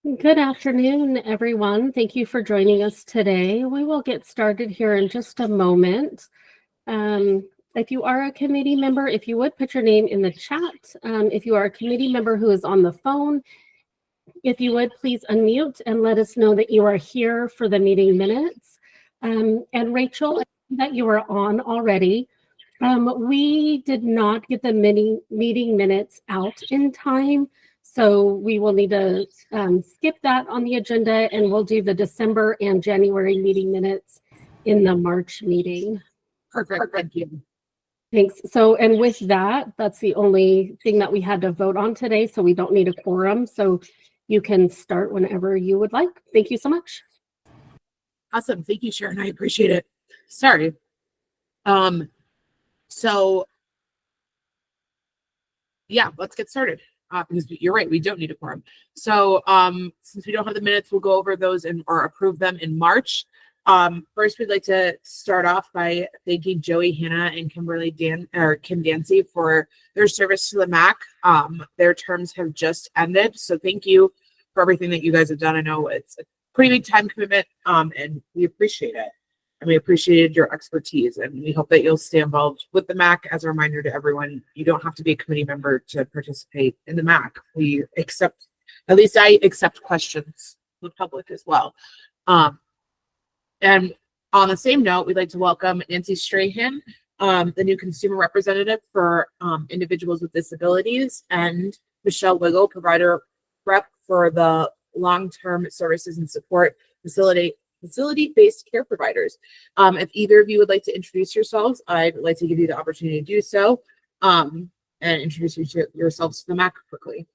Good afternoon, everyone. Thank you for joining us today. We will get started here in just a moment. If you are a committee member, if you would put your name in the chat. If you are a committee member who is on the phone, if you would please unmute and let us know that you are here for the meeting minutes. And Rachel, I see that you are on already. We did not get the meeting minutes out in time, so we will need to skip that on the agenda, and we'll do the December and January meeting minutes in the March meeting. Perfect. Thank you. Thanks. So, and with that, that's the only thing that we had to vote on today, so we don't need a quorum. So you can start whenever you would like. Thank you so much. Awesome. Thank you, Sharon. I appreciate it. Sorry. So yeah, let's get started. Because you're right, we don't need a quorum. So since we don't have the minutes, we'll go over those or approve them in March. First, we'd like to start off by thanking Joey Hanna and Kim Dancy for their service to the MAC. Their terms have just ended, so thank you for everything that you guys have done. I know it's a pretty big time commitment, and we appreciate it. And we appreciated your expertise, and we hope that you'll stay involved with the MAC. As a reminder to everyone, you don't have to be a committee member to participate in the MAC. We accept, at least I accept questions from the public as well. And on the same note, we'd like to welcome Nancy Strahan, the new consumer representative for individuals with disabilities, and Michelle Wiggle, provider rep for the long-term services and support facility-based care providers. If either of you would like to introduce yourselves, I'd like to give you the opportunity to do so, and introduce yourselves to the MAC quickly.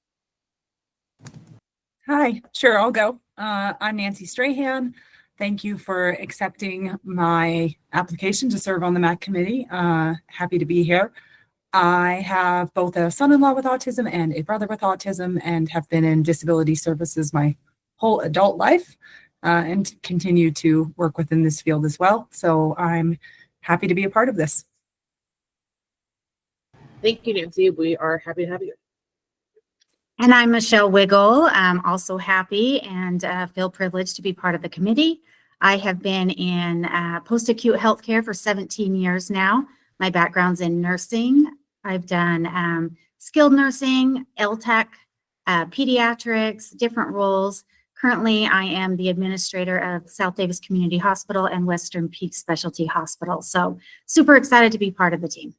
Hi, sure, I'll go. I'm Nancy Strahan. Thank you for accepting my application to serve on the MAC committee. Happy to be here. I have both a son-in-law with autism and a brother with autism, and have been in disability services my whole adult life, and continue to work within this field as well. So I'm happy to be a part of this. Thank you, Nancy. We are happy to have you. And I'm Michelle Wiggle. I'm also happy and feel privileged to be part of the committee. I have been in post-acute healthcare for 17 years now. My background's in nursing. I've done skilled nursing, LTAC, pediatrics, different roles. Currently, I am the administrator of South Davis Community Hospital and Western Peak Specialty Hospital. So super excited to be part of the team.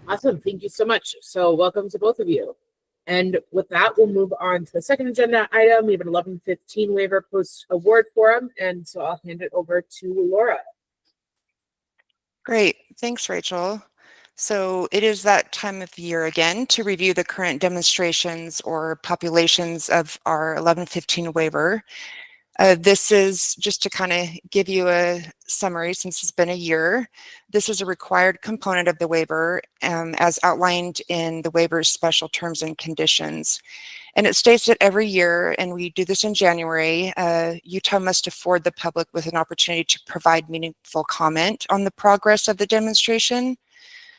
Awesome. Thank you so much. So welcome to both of you. And with that, we'll move on to the second agenda item. We have an 1115 waiver post-award forum. And so I'll hand it over to Laura. Great. Thanks, Rachel. So it is that time of year again to review the current demonstrations or populations of our 1115 waiver. This is just to kind of give you a summary since it's been a year. This is a required component of the waiver as outlined in the waiver's special terms and conditions. And it states that every year, and we do this in January, Utah must afford the public with an opportunity to provide meaningful comment on the progress of the demonstration.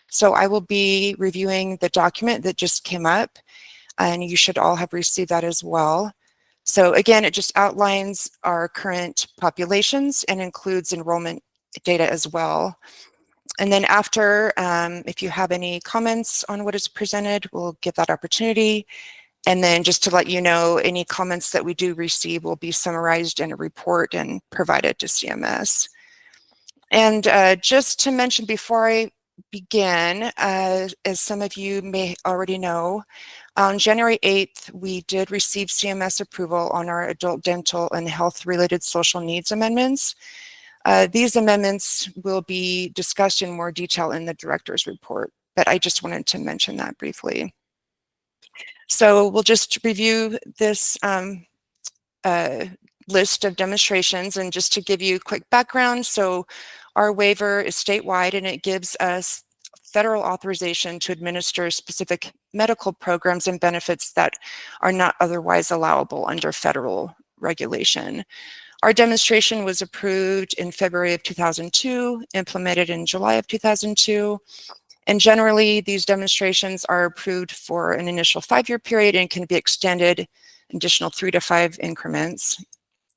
So I will be reviewing the document that just came up, and you should all have received that as well. So again, it just outlines our current populations and includes enrollment data as well. And then after, if you have any comments on what is presented, we'll give that opportunity. And then just to let you know, any comments that we do receive will be summarized in a report and provided to CMS. And just to mention before I begin, as some of you may already know, on January 8th, we did receive CMS approval on our adult dental and health-related social needs amendments. These amendments will be discussed in more detail in the director's report, but I just wanted to mention that briefly. So we'll just review this list of demonstrations, and just to give you a quick background. So our waiver is statewide, and it gives us federal authorization to administer specific medical programs and benefits that are not otherwise allowable under federal regulation. Our demonstration was approved in February of 2002, implemented in July of 2002, and generally these demonstrations are approved for an initial 5-year period and can be extended additional 3 to 5 increments.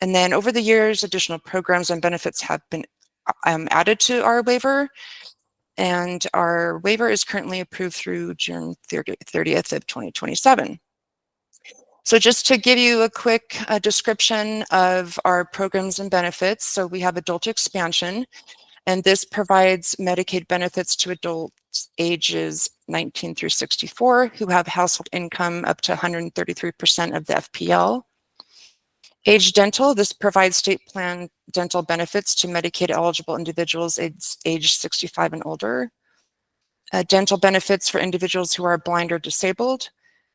And then over the years, additional programs and benefits have been added to our waiver. And our waiver is currently approved through June 30th of 2027. So just to give you a quick description of our programs and benefits. So we have adult expansion, and this provides Medicaid benefits to adults ages 19 through 64 who have household income up to 133% of the FPL. Age dental, this provides state plan dental benefits to Medicaid eligible individuals age 65 and older. Dental benefits for individuals who are blind or disabled.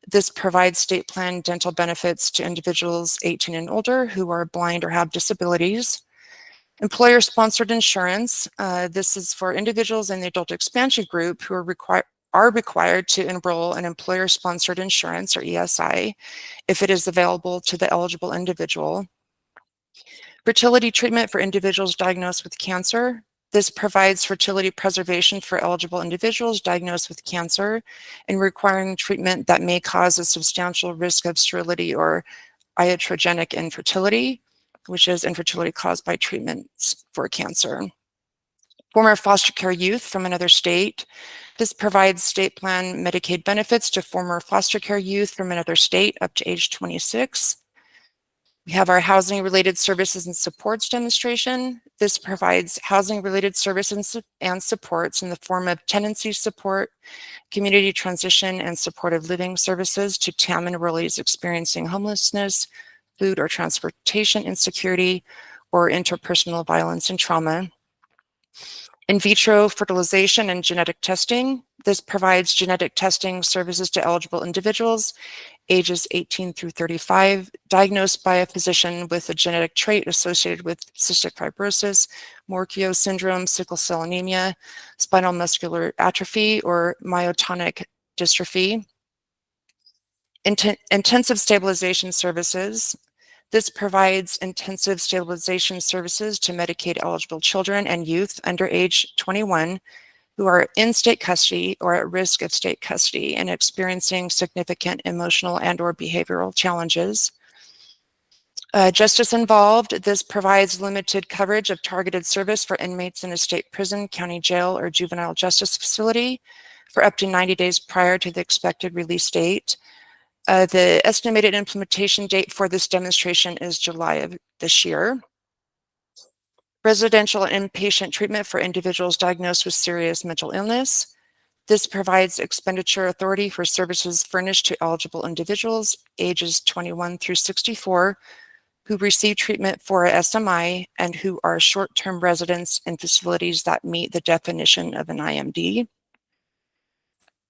This provides state plan dental benefits to individuals 18 and older who are blind or have disabilities. Employer-sponsored insurance. This is for individuals in the adult expansion group who are required to enroll in employer-sponsored insurance, or ESI, if it is available to the eligible individual. Fertility treatment for individuals diagnosed with cancer. This provides fertility preservation for eligible individuals diagnosed with cancer and requiring treatment that may cause a substantial risk of sterility or iatrogenic infertility, which is infertility caused by treatments for cancer. Former foster care youth from another state. This provides state plan Medicaid benefits to former foster care youth from another state up to age 26. We have our housing related services and supports demonstration. This provides housing related services and supports in the form of tenancy support, community transition, and supportive living services to TAM enrollees experiencing homelessness, food or transportation insecurity, or interpersonal violence and trauma. In vitro fertilization and genetic testing. This provides genetic testing services to eligible individuals ages 18 through 35, diagnosed by a physician with a genetic trait associated with cystic fibrosis, Morquio syndrome, sickle cell anemia, spinal muscular atrophy, or myotonic dystrophy. Intensive stabilization services. This provides intensive stabilization services to Medicaid eligible children and youth under age 21 who are in state custody or at risk of state custody and experiencing significant emotional and/or behavioral challenges. Justice involved, this provides limited coverage of targeted service for inmates in a state prison, county jail, or juvenile justice facility for up to 90 days prior to the expected release date. The estimated implementation date for this demonstration is July of this year. Residential and inpatient treatment for individuals diagnosed with serious mental illness. This provides expenditure authority for services furnished to eligible individuals ages 21 through 64 who receive treatment for a SMI and who are short-term residents in facilities that meet the definition of an IMD.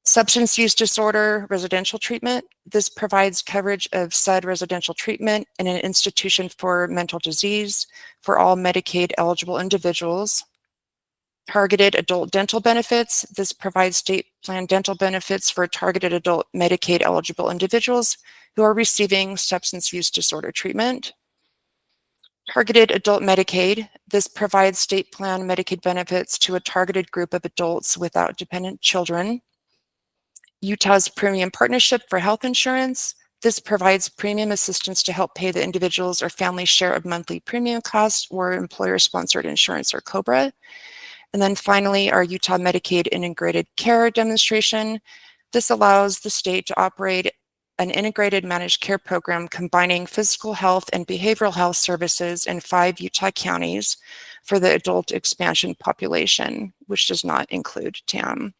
Substance use disorder residential treatment. This provides coverage of said residential treatment in an institution for mental disease for all Medicaid eligible individuals. Targeted adult dental benefits. This provides state plan dental benefits for targeted adult Medicaid eligible individuals who are receiving substance use disorder treatment. Targeted adult Medicaid. This provides state plan Medicaid benefits to a targeted group of adults without dependent children. Utah's Premium Partnership for Health Insurance. This provides premium assistance to help pay the individual's or family's share of monthly premium costs or employer-sponsored insurance, or COBRA. And then finally, our Utah Medicaid Integrated Care demonstration. This allows the state to operate an integrated managed care program combining physical health and behavioral health services in 5 Utah counties for the adult expansion population, which does not include TAM.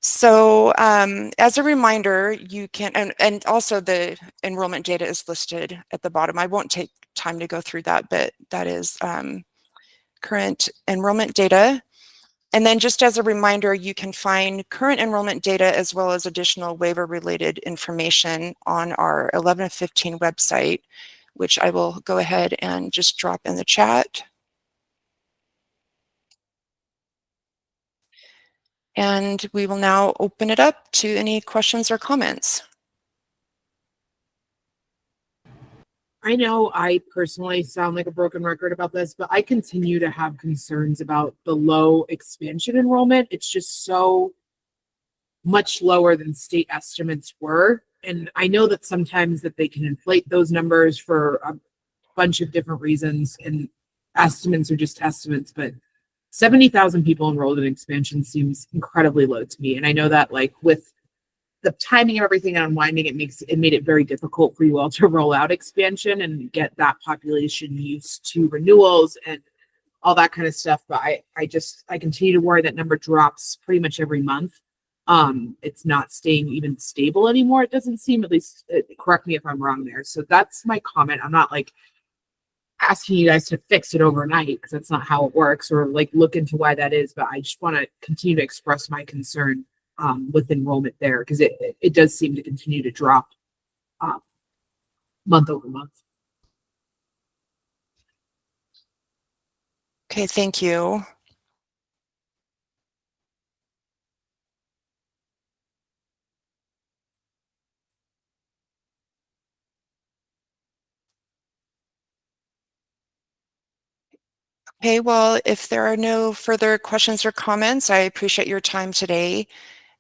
So as a reminder, you can, and also the enrollment data is listed at the bottom. I won't take time to go through that, but that is current enrollment data. And then just as a reminder, you can find current enrollment data as well as additional waiver related information on our 1115 website, which I will go ahead and just drop in the chat. And we will now open it up to any questions or comments. I know I personally sound like a broken record about this, but I continue to have concerns about the low expansion enrollment. It's just so much lower than state estimates were. and I know that sometimes that they can inflate those numbers for a bunch of different reasons, and estimates are just estimates, but 70,000 people enrolled in expansion seems incredibly low to me. And I know that like with the timing of everything and unwinding, it made it very difficult for you all to roll out expansion and get that population used to renewals and all that kind of stuff. But I continue to worry that number drops pretty much every month. It's not staying even stable anymore. It doesn't seem, at least, correct me if I'm wrong there. So that's my comment. I'm not like asking you guys to fix it overnight, because that's not how it works, or like look into why that is. But I just want to continue to express my concern with enrollment there, because it does seem to continue to drop month over month. Okay, thank you. Okay, well, if there are no further questions or comments, I appreciate your time today.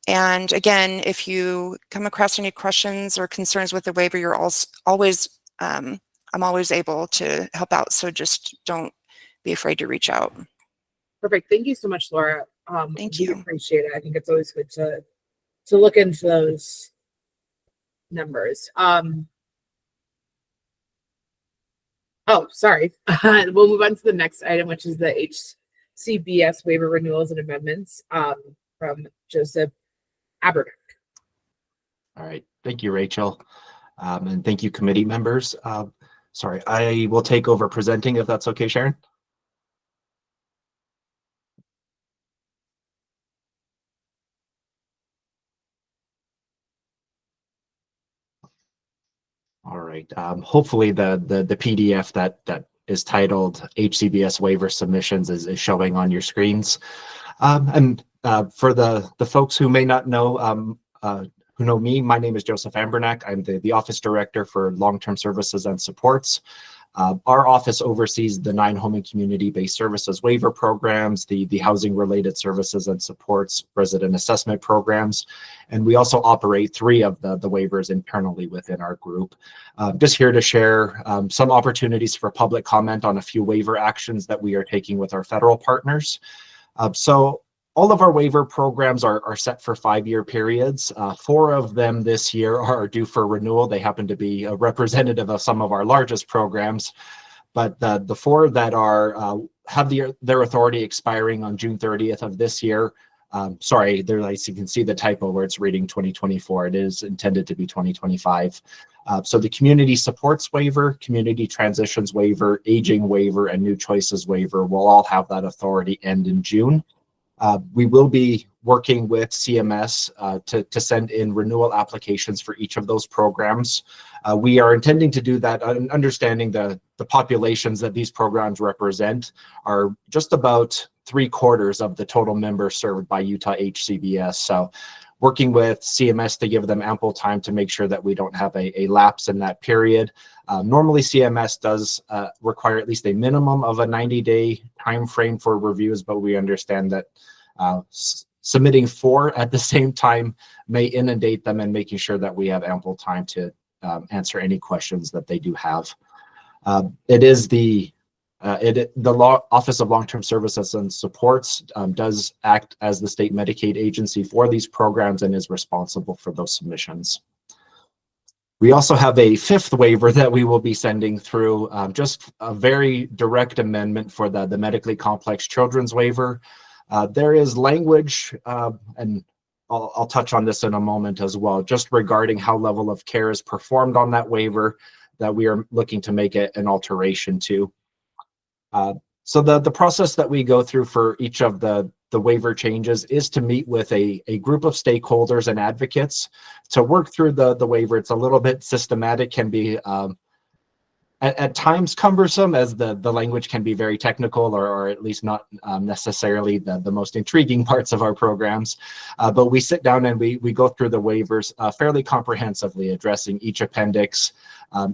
And again, if you come across any questions or concerns with the waiver, you're always, I'm always able to help out. So just don't be afraid to reach out. Perfect. Thank you so much, Laura. Thank We you. appreciate it. I think it's always good to look into those numbers. Oh, sorry. We'll move on to the next item, which is the HCBS waiver renewals and amendments from Joseph Abernick. All right. Thank you, Rachel. And thank you, committee members. Sorry, I will take over presenting if that's okay, Sharon. All right. Hopefully the PDF that is titled HCBS waiver submissions is showing on your screens. And for the folks who may not know, who know me, my name is Joseph Abernick. I'm the Office Director for Long-Term Services and Supports. Our office oversees the 9 home and community-based services waiver programs, the housing-related services and supports, resident assessment programs, and we also operate 3 of the waivers internally within our group. Just here to share some opportunities for public comment on a few waiver actions that we are taking with our federal partners. So all of our waiver programs are set for 5-year periods. 4 of them this year are due for renewal. They happen to be a representative of some of our largest programs, but the 4 that are have their authority expiring on June 30th of this year. Sorry, as you can see the typo where it's reading 2024. It is intended to be 2025. So the community supports waiver, community transitions waiver, aging waiver, and new choices waiver will all have that authority end in June. We will be working with CMS to send in renewal applications for each of those programs. We are intending to do that, understanding the populations that these programs represent are just about 3/4 of the total members served by Utah HCBS. So working with CMS to give them ample time to make sure that we don't have a lapse in that period. Normally CMS does require at least a minimum of a 90-day time frame for reviews, but we understand that submitting 4 at the same time may inundate them, and making sure that we have ample time to answer any questions that they do have. It is the Office of Long-Term Services and Supports does act as the state Medicaid agency for these programs and is responsible for those submissions. We also have a 5th waiver that we will be sending through, just a very direct amendment for the medically complex children's waiver. There is language, and I'll touch on this in a moment as well, just regarding how level of care is performed on that waiver that we are looking to make it an alteration to. So the process that we go through for each of the waiver changes is to meet with a group of stakeholders and advocates to work through the waiver. It's a little bit systematic, can be at times cumbersome, as the language can be very technical, or at least not necessarily the most intriguing parts of our programs. But we sit down and we go through the waivers fairly comprehensively, addressing each appendix,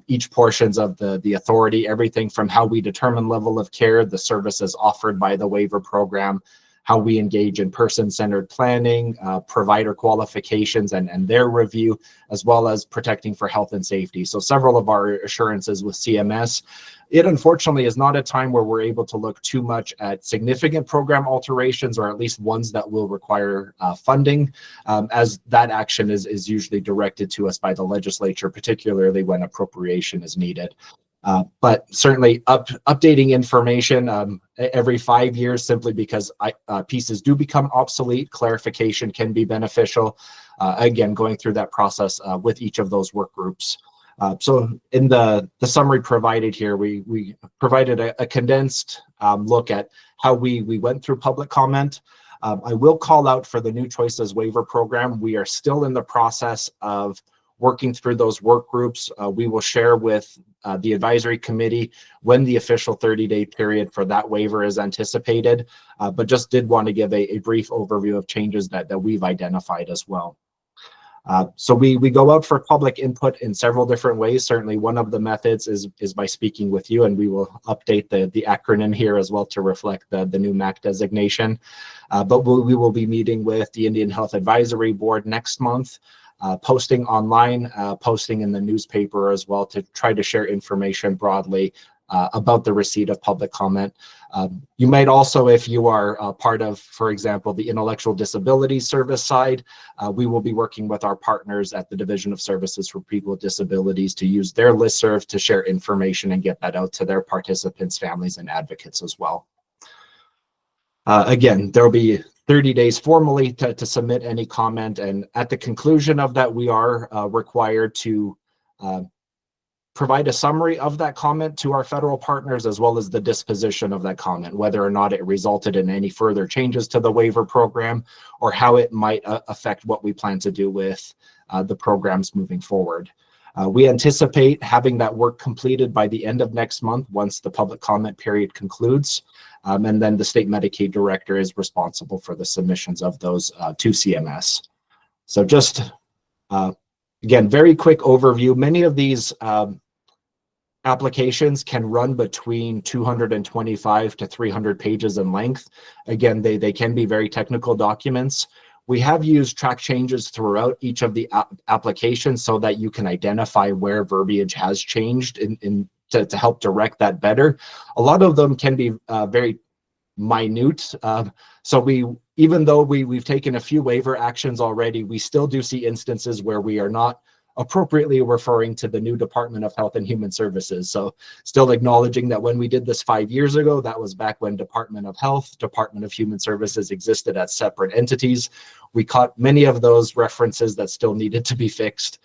each portions of the authority, everything from how we determine level of care, the services offered by the waiver program, how we engage in person-centered planning, provider qualifications and their review, as well as protecting for health and safety. So several of our assurances with CMS. It unfortunately is not a time where we're able to look too much at significant program alterations, or at least ones that will require funding, as that action is usually directed to us by the legislature, particularly when appropriation is needed. But certainly updating information every 5 years, simply because pieces do become obsolete. Clarification can be beneficial. Again, going through that process with each of those work groups. So in the summary provided here, we provided a condensed look at how we went through public comment. I will call out for the New Choices Waiver Program, we are still in the process of working through those work groups. We will share with the advisory committee when the official 30-day period for that waiver is anticipated, but just did want to give a brief overview of changes that we've identified as well. So we go out for public input in several different ways. Certainly one of the methods is by speaking with you, and we will update the acronym here as well to reflect the new MAC designation. But we will be meeting with the Indian Health Advisory Board next month, posting online, posting in the newspaper as well, to try to share information broadly about the receipt of public comment. You might also, if you are part of, for example, the Intellectual Disability Service side, we will be working with our partners at the Division of Services for People with Disabilities to use their listserv to share information and get that out to their participants, families, and advocates as well. Again, there will be 30 days formally to submit any comment, and at the conclusion of that, we are required to provide a summary of that comment to our federal partners, as well as the disposition of that comment, whether or not it resulted in any further changes to the waiver program, or how it might affect what we plan to do with the programs moving forward. We anticipate having that work completed by the end of next month, once the public comment period concludes. And then the state Medicaid director is responsible for the submissions of those to CMS. So just, again, very quick overview. Many of these applications can run between 225 to 300 pages in length. Again, they can be very technical documents. We have used track changes throughout each of the applications so that you can identify where verbiage has changed to help direct that better. A lot of them can be very minute. So even though we've taken a few waiver actions already, we still do see instances where we are not appropriately referring to the new Department of Health and Human Services. So still acknowledging that when we did this 5 years ago, that was back when Department of Health, Department of Human Services existed as separate entities. We caught many of those references that still needed to be fixed.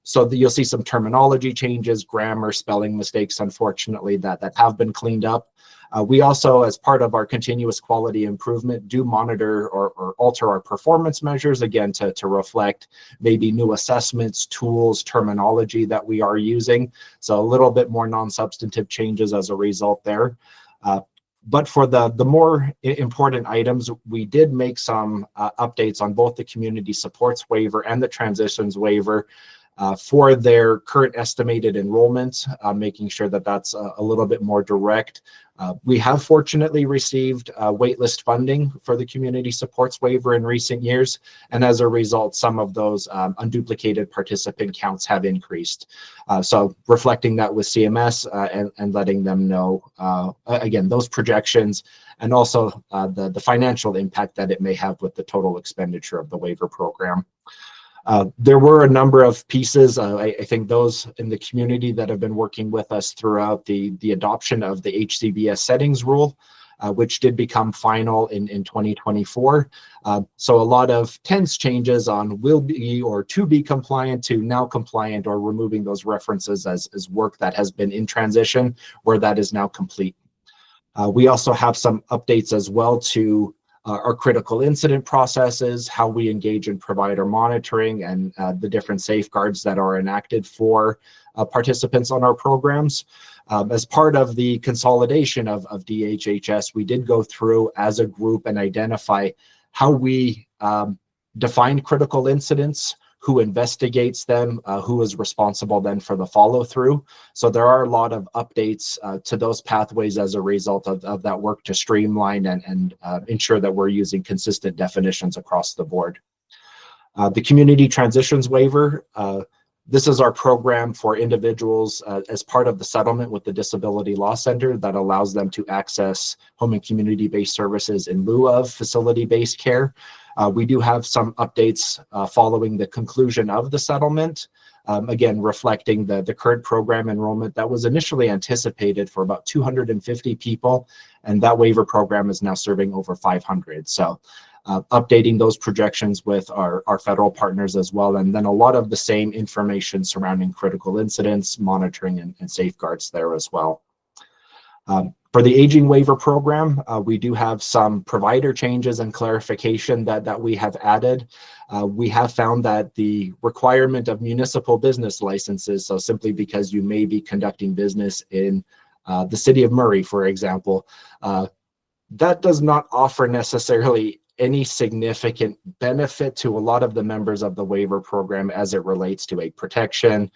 So you'll see some terminology changes, grammar, spelling mistakes, unfortunately, that have been cleaned up. We also, as part of our continuous quality improvement, do monitor or alter our performance measures, again, to reflect maybe new assessments, tools, terminology that we are using. So a little bit more non-substantive changes as a result there. But for the more important items, we did make some updates on both the community supports waiver and the transitions waiver for their current estimated enrollment, making sure that that's a little bit more direct. We have fortunately received waitlist funding for the community supports waiver in recent years, and as a result, some of those unduplicated participant counts have increased. So reflecting that with CMS and letting them know, again, those projections, and also the financial impact that it may have with the total expenditure of the waiver program. There were a number of pieces, I think those in the community that have been working with us throughout the adoption of the HCBS settings rule, which did become final in 2024. So a lot of tense changes on will be or to be compliant to now compliant, or removing those references as work that has been in transition where that is now complete. We also have some updates as well to our critical incident processes, how we engage in provider monitoring, and the different safeguards that are enacted for participants on our programs. As part of the consolidation of DHHS, we did go through as a group and identify how we define critical incidents, who investigates them, who is responsible then for the follow through. So there are a lot of updates to those pathways as a result of that work to streamline and ensure that we're using consistent definitions across the board. The Community Transitions Waiver, this is our program for individuals as part of the settlement with the Disability Law Center that allows them to access home and community-based services in lieu of facility-based care. We do have some updates following the conclusion of the settlement, again, reflecting the current program enrollment that was initially anticipated for about 250 people, and that waiver program is now serving over 500. So updating those projections with our federal partners as well, and then a lot of the same information surrounding critical incidents, monitoring, and safeguards there as well. For the aging waiver program, we do have some provider changes and clarification that we have added. We have found that the requirement of municipal business licenses, so simply because you may be conducting business in the city of Murray, for example, that does not offer necessarily any significant benefit to a lot of the members of the waiver program as it relates to a protection.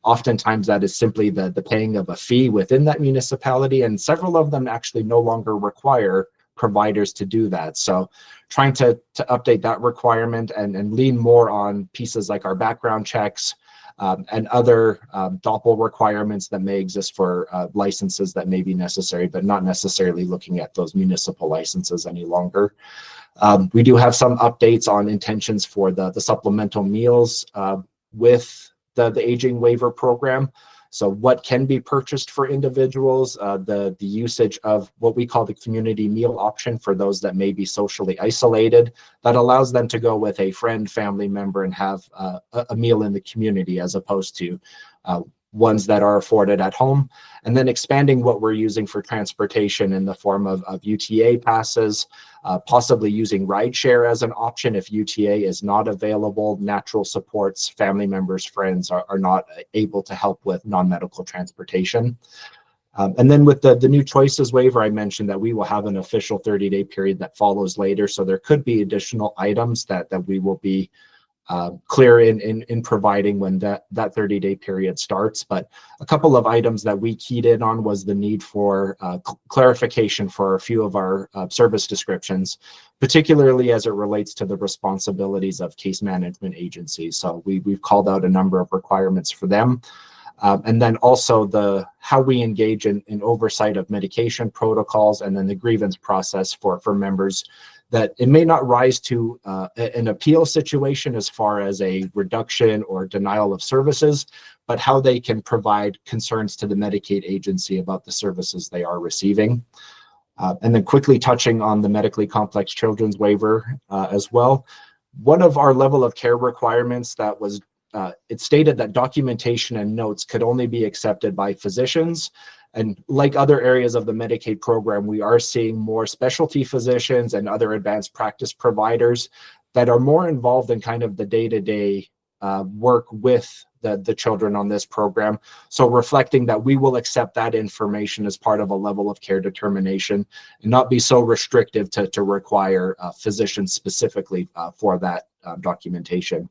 Oftentimes that is simply the paying of a fee within that municipality, and several of them actually no longer require providers to do that. So trying to update that requirement and lean more on pieces like our background checks and other DOPL requirements that may exist for licenses that may be necessary, but not necessarily looking at those municipal licenses any longer. We do have some updates on intentions for the supplemental meals with the aging waiver program. So what can be purchased for individuals, the usage of what we call the community meal option for those that may be socially isolated, that allows them to go with a friend, family member, and have a meal in the community as opposed to ones that are afforded at home. And then expanding what we're using for transportation in the form of UTA passes, possibly using rideshare as an option if UTA is not available, natural supports, family members, friends are not able to help with non-medical transportation. And then with the new choices waiver, I mentioned that we will have an official 30-day period that follows later. So there could be additional items that we will be clear in providing when that 30-day period starts. But a couple of items that we keyed in on was the need for clarification for a few of our service descriptions, particularly as it relates to the responsibilities of case management agencies. So we've called out a number of requirements for them. And then also how we engage in oversight of medication protocols, and then the grievance process for members, that it may not rise to an appeal situation as far as a reduction or denial of services, but how they can provide concerns to the Medicaid agency about the services they are receiving. And then quickly touching on the medically complex children's waiver as well. One of our level of care requirements that was it stated that documentation and notes could only be accepted by physicians. And like other areas of the Medicaid program, we are seeing more specialty physicians and other advanced practice providers that are more involved in kind of the day-to-day work with the children on this program. So reflecting that we will accept that information as part of a level of care determination and not be so restrictive to require physicians specifically for that documentation.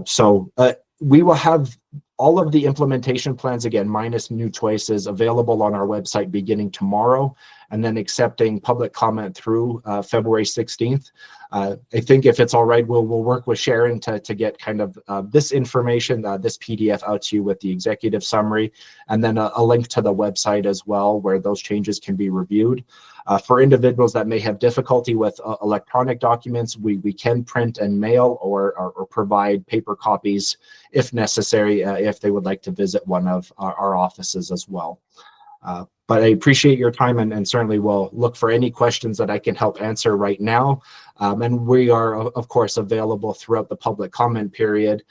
So we will have all of the implementation plans, again, minus new choices, available on our website beginning tomorrow, and then accepting public comment through February 16th. I think if it's all right, we'll work with Sharon to get kind of this information, this PDF out to you with the executive summary, and then a link to the website as well, where those changes can be reviewed. For individuals that may have difficulty with electronic documents, we can print and mail or provide paper copies if necessary, if they would like to visit one of our offices as well. But I appreciate your time and certainly will look for any questions that I can help answer right now. And we are, of course, available throughout the public comment period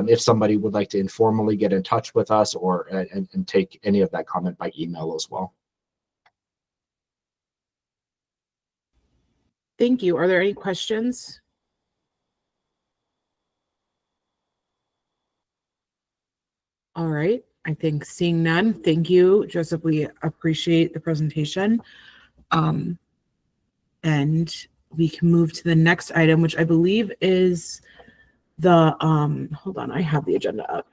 if somebody would like to informally get in touch with us or and take any of that comment by email as well. Thank you. Are there any questions? All right. I think seeing none, thank you, Joseph. We appreciate the presentation. And we can move to the next item, which I believe is hold on, I have the agenda up.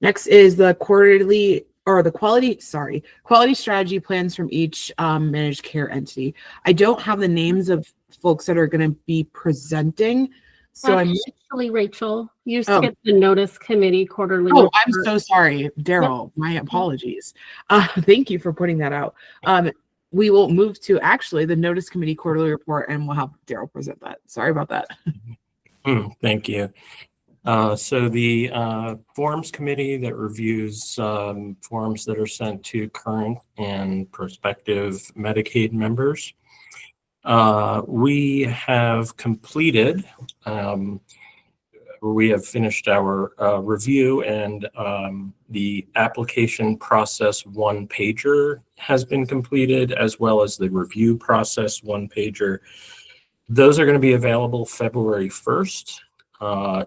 Next is the quality strategy plans from each managed care entity. I don't have the names of folks that are going to be presenting. So Actually, Rachel, you Oh. skipped the notice committee quarterly. Oh, I'm report. so sorry, Daryl. My apologies. Thank you for putting that out. We will move to actually the notice committee quarterly report, and we'll have Daryl present that. Sorry about that. Thank you. So the forms committee that reviews forms that are sent to current and prospective Medicaid members. We have completed, we have finished our review, and the application process one pager has been completed, as well as the review process one pager. Those are going to be available February 1st.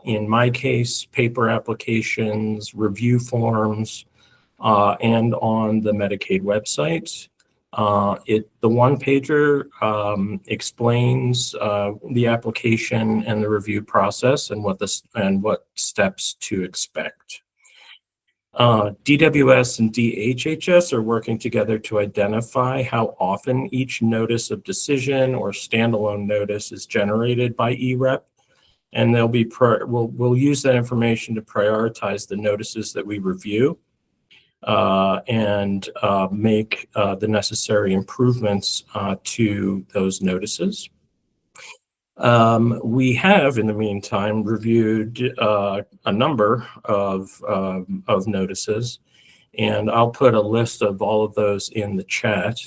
In my case, paper applications, review forms, and on the Medicaid website. The one pager explains the application and the review process and what steps to expect. DWS and DHHS are working together to identify how often each notice of decision or standalone notice is generated by EREP. And we'll use that information to prioritize the notices that we review and make the necessary improvements to those notices. We have, in the meantime, reviewed a number of notices, and I'll put a list of all of those in the chat.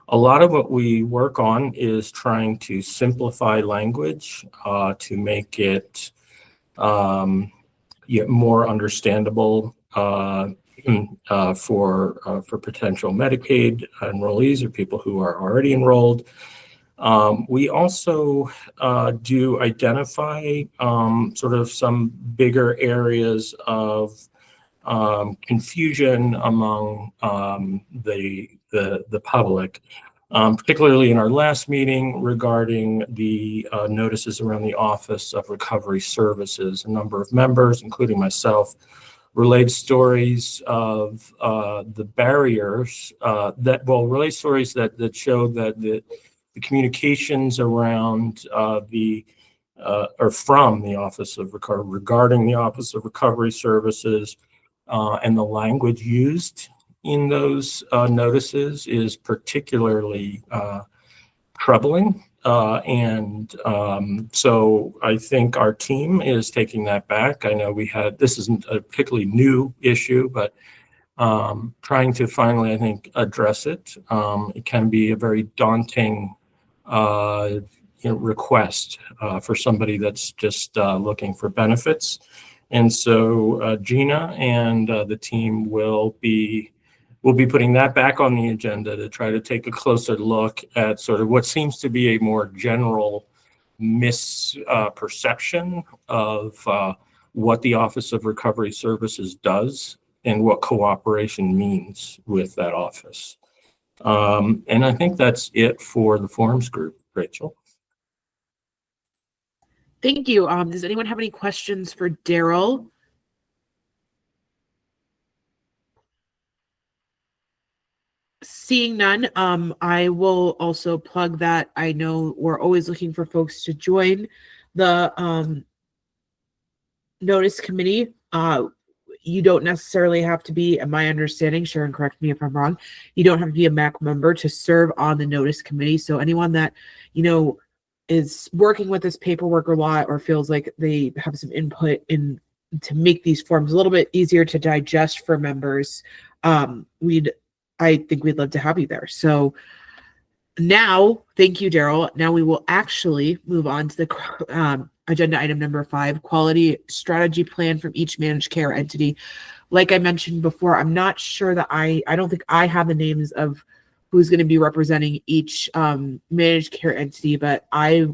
A lot of what we work on is trying to simplify language to make it more understandable for potential Medicaid enrollees or people who are already enrolled. We also do identify sort of some bigger areas of confusion among the public, particularly in our last meeting regarding the notices around the Office of Recovery Services. A number of members, including myself, relayed stories of the barriers relay stories that show that the communications around or from the Office of Recovery regarding the Office of Recovery Services and the language used in those notices is particularly troubling. So I think our team is taking that back. I know this isn't a particularly new issue, but trying to finally, I think, address it. It can be a very daunting request for somebody that's just looking for benefits. And so Gina and the team will be putting that back on the agenda to try to take a closer look at sort of what seems to be a more general misperception of what the Office of Recovery Services does and what cooperation means with that office. And I think that's it for the forums group, Rachel. Thank you. Does anyone have any questions for Daryl? Seeing none, I will also plug that I know we're always looking for folks to join the notice committee. You don't necessarily have to be, in my understanding, Sharon, correct me if I'm wrong, you don't have to be a MAC member to serve on the notice committee. So anyone that, is working with this paperwork a lot or feels like they have some input in to make these forms a little bit easier to digest for members, I think we'd love to have you there. So now, thank you, Daryl. Now we will actually move on to the agenda item number 5, quality strategy plan from each managed care entity. Like I mentioned before, I'm not sure that I don't think I have the names of who's going to be representing each managed care entity, but I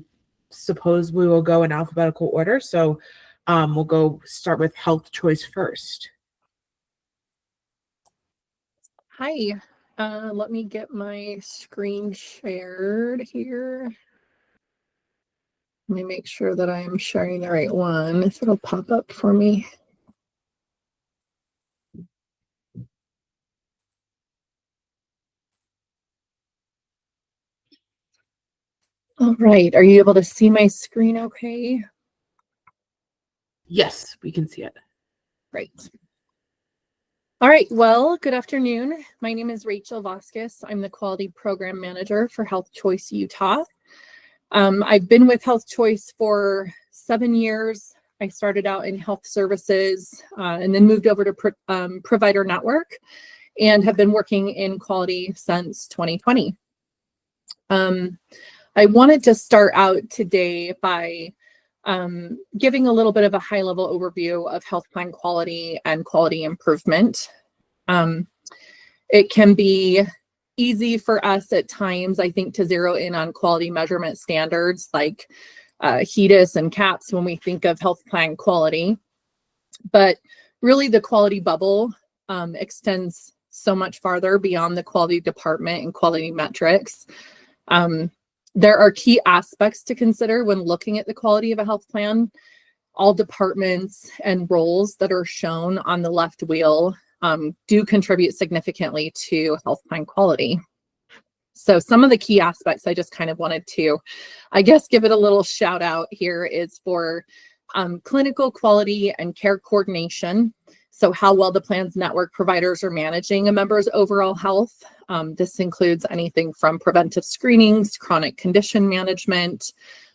suppose we will go in alphabetical order. So we'll start with Health Choice first. Hi, let me get my screen shared here. Let me make sure that I am sharing the right one. If it'll pop up for me. All right. Are you able to see my screen okay? Yes, we can see it. Great. All right. Well, good afternoon. My name is Rachel Vasquez. I'm the Quality Program Manager for Health Choice Utah. I've been with Health Choice for 7 years. I started out in health services and then moved over to Provider Network and have been working in quality since 2020. I wanted to start out today by giving a little bit of a high-level overview of health plan quality and quality improvement. It can be easy for us at times, I think, to zero in on quality measurement standards like HEDIS and CAHPS when we think of health plan quality. But really, the quality bubble extends so much farther beyond the quality department and quality metrics. There are key aspects to consider when looking at the quality of a health plan. All departments and roles that are shown on the left wheel do contribute significantly to health plan quality. So some of the key aspects I just kind of wanted to, I guess, give it a little shout out here is for clinical quality and care coordination. So how well the plan's network providers are managing a member's overall health. This includes anything from preventive screenings, chronic condition management,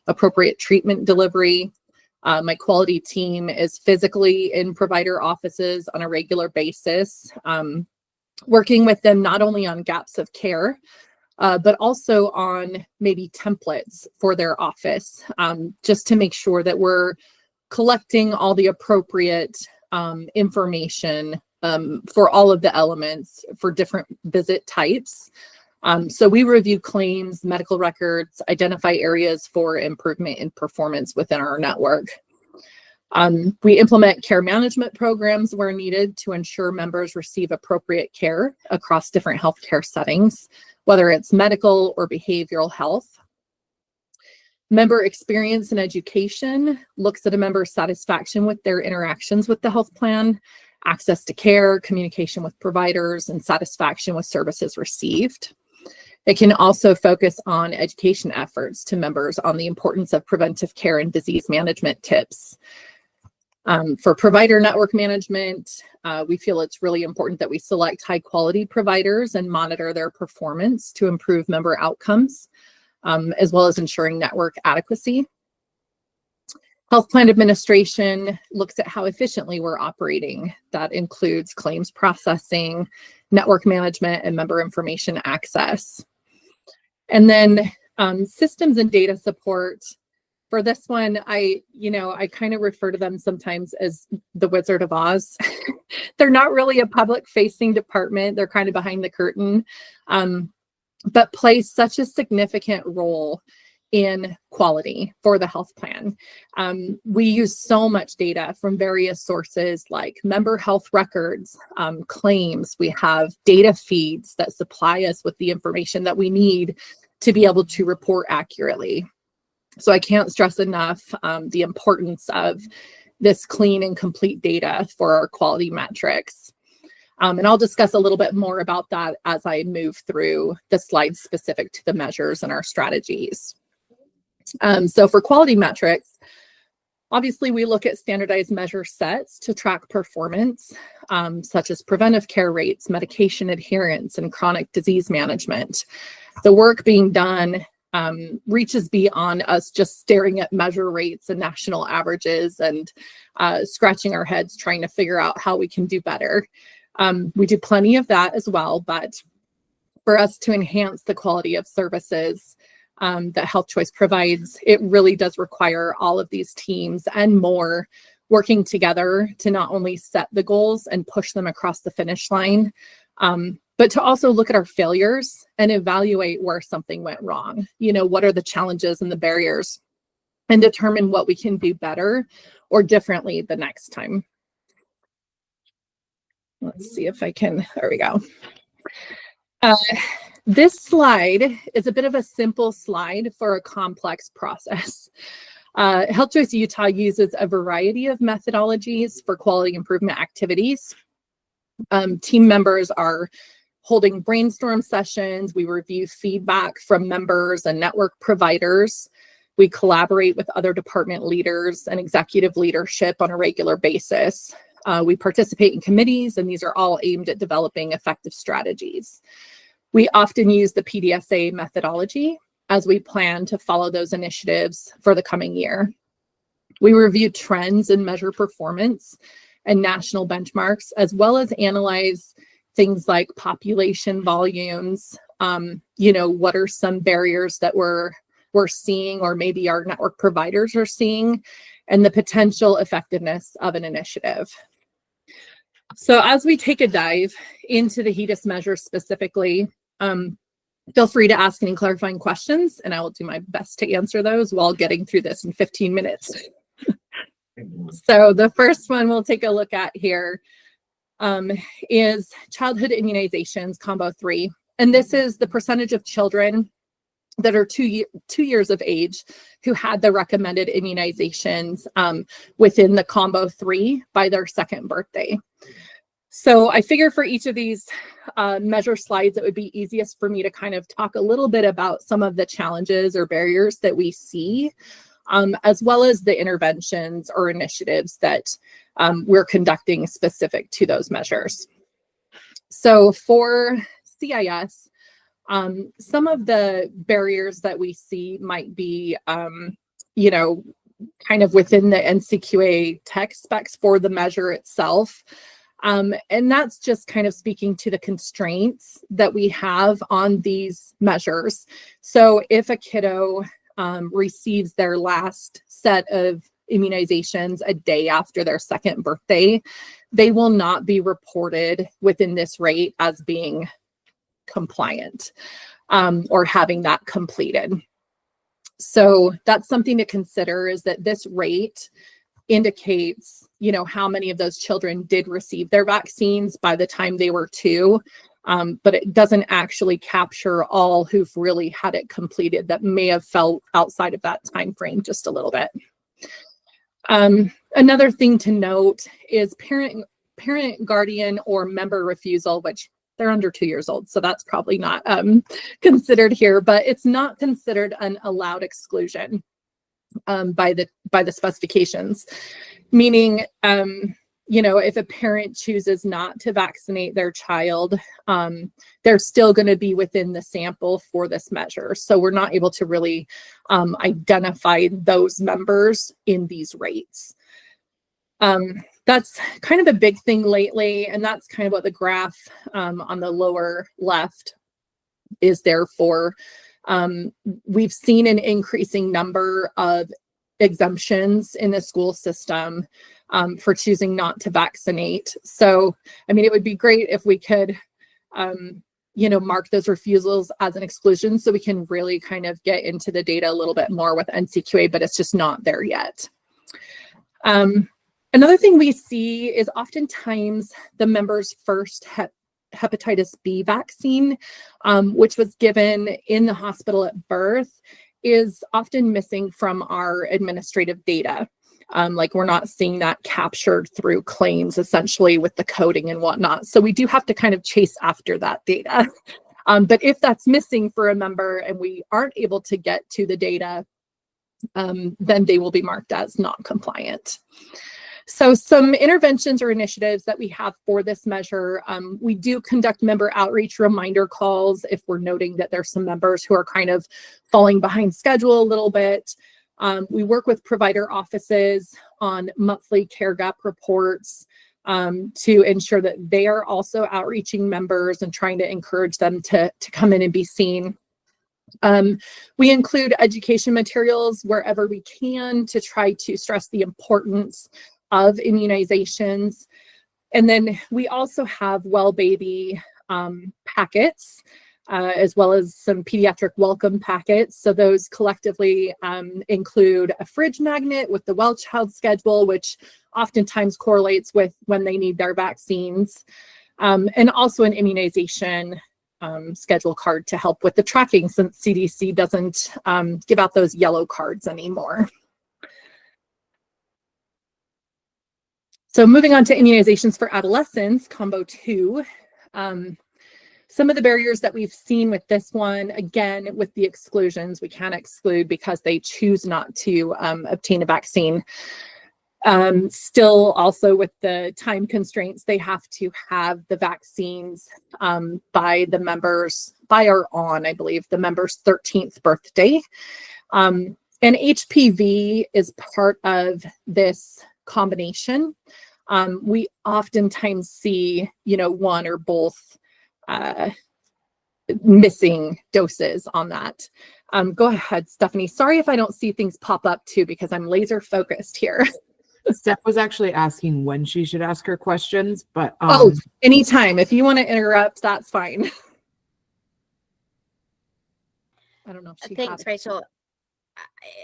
appropriate treatment delivery. My quality team is physically in provider offices on a regular basis, working with them not only on gaps of care, but also on maybe templates for their office, just to make sure that we're collecting all the appropriate information for all of the elements for different visit types. So we review claims, medical records, identify areas for improvement in performance within our network. We implement care management programs where needed to ensure members receive appropriate care across different healthcare settings, whether it's medical or behavioral health. Member experience and education looks at a member's satisfaction with their interactions with the health plan, access to care, communication with providers, and satisfaction with services received. It can also focus on education efforts to members on the importance of preventive care and disease management tips. For provider network management, we feel it's really important that we select high quality providers and monitor their performance to improve member outcomes, as well as ensuring network adequacy. Health plan administration looks at how efficiently we're operating. That includes claims processing, network management, and member information access. And then systems and data support. For this one, I kind of refer to them sometimes as the Wizard of Oz. They're not really a public facing department. They're kind of behind the curtain, but play such a significant role in quality for the health plan. We use so much data from various sources like member health records, claims. We have data feeds that supply us with the information that we need to be able to report accurately. So I can't stress enough the importance of this clean and complete data for our quality metrics. And I'll discuss a little bit more about that as I move through the slides specific to the measures and our strategies. So for quality metrics, obviously we look at standardized measure sets to track performance, such as preventive care rates, medication adherence, and chronic disease management. The work being done reaches beyond us just staring at measure rates and national averages and scratching our heads trying to figure out how we can do better. We do plenty of that as well, but for us to enhance the quality of services that Health Choice provides, it really does require all of these teams and more working together to not only set the goals and push them across the finish line, but to also look at our failures and evaluate where something went wrong. What are the challenges and the barriers, and determine what we can do better or differently the next time. Let's see if I can, there we go. This slide is a bit of a simple slide for a complex process. Health Choice Utah uses a variety of methodologies for quality improvement activities. Team members are holding brainstorm sessions. We review feedback from members and network providers. We collaborate with other department leaders and executive leadership on a regular basis. We participate in committees, and these are all aimed at developing effective strategies. We often use the PDSA methodology as we plan to follow those initiatives for the coming year. We review trends and measure performance and national benchmarks, as well as analyze things like population volumes. What are some barriers that we're seeing, or maybe our network providers are seeing, and the potential effectiveness of an initiative. So as we take a dive into the HEDIS measure specifically, feel free to ask any clarifying questions, and I will do my best to answer those while getting through this in 15 minutes. So the first one we'll take a look at here is childhood immunizations combo 3. And this is the percentage of children that are 2 years of age who had the recommended immunizations within the combo 3 by their 2nd birthday. So I figure for each of these measure slides, it would be easiest for me to kind of talk a little bit about some of the challenges or barriers that we see, as well as the interventions or initiatives that we're conducting specific to those measures. So for CIS, some of the barriers that we see might be, kind of within the NCQA tech specs for the measure itself. And that's just kind of speaking to the constraints that we have on these measures. So if a kiddo receives their last set of immunizations a day after their 2nd birthday, they will not be reported within this rate as being compliant or having that completed. So that's something to consider, is that this rate indicates, how many of those children did receive their vaccines by the time they were 2, but it doesn't actually capture all who've really had it completed that may have fell outside of that time frame just a little bit. Another thing to note is parent, guardian, or member refusal, which they're under 2 years old, so that's probably not considered here, but it's not considered an allowed exclusion by the specifications, meaning if a parent chooses not to vaccinate their child, they're still going to be within the sample for this measure. So we're not able to really identify those members in these rates. That's kind of a big thing lately, and that's kind of what the graph on the lower left is there for. We've seen an increasing number of exemptions in the school system for choosing not to vaccinate. So, it would be great if we could, mark those refusals as an exclusion so we can really kind of get into the data a little bit more with NCQA, but it's just not there yet. Another thing we see is oftentimes the member's first hepatitis B vaccine, which was given in the hospital at birth, is often missing from our administrative data. We're not seeing that captured through claims, essentially, with the coding and whatnot. So we do have to kind of chase after that data. But if that's missing for a member and we aren't able to get to the data, then they will be marked as not compliant. So some interventions or initiatives that we have for this measure, we do conduct member outreach reminder calls if we're noting that there's some members who are kind of falling behind schedule a little bit. We work with provider offices on monthly care gap reports to ensure that they are also outreaching members and trying to encourage them to come in and be seen. We include education materials wherever we can to try to stress the importance of immunizations. And then we also have Well Baby packets, as well as some pediatric welcome packets. So those collectively include a fridge magnet with the Well Child schedule, which oftentimes correlates with when they need their vaccines, and also an immunization schedule card to help with the tracking, since CDC doesn't give out those yellow cards anymore. So moving on to immunizations for adolescents, combo 2. Some of the barriers that we've seen with this one, again, with the exclusions, we can't exclude because they choose not to obtain a vaccine. Still also with the time constraints, they have to have the vaccines by the members, by or on, I believe, the member's 13th birthday. And HPV is part of this combination. We oftentimes see, one or both missing doses on that. Go ahead, Stephanie. Sorry if I don't see things pop up too, because I'm laser focused here. Steph was actually asking when she should ask her questions, but Anytime. If you want to interrupt, that's fine. I don't know if she Thanks, has. Rachel.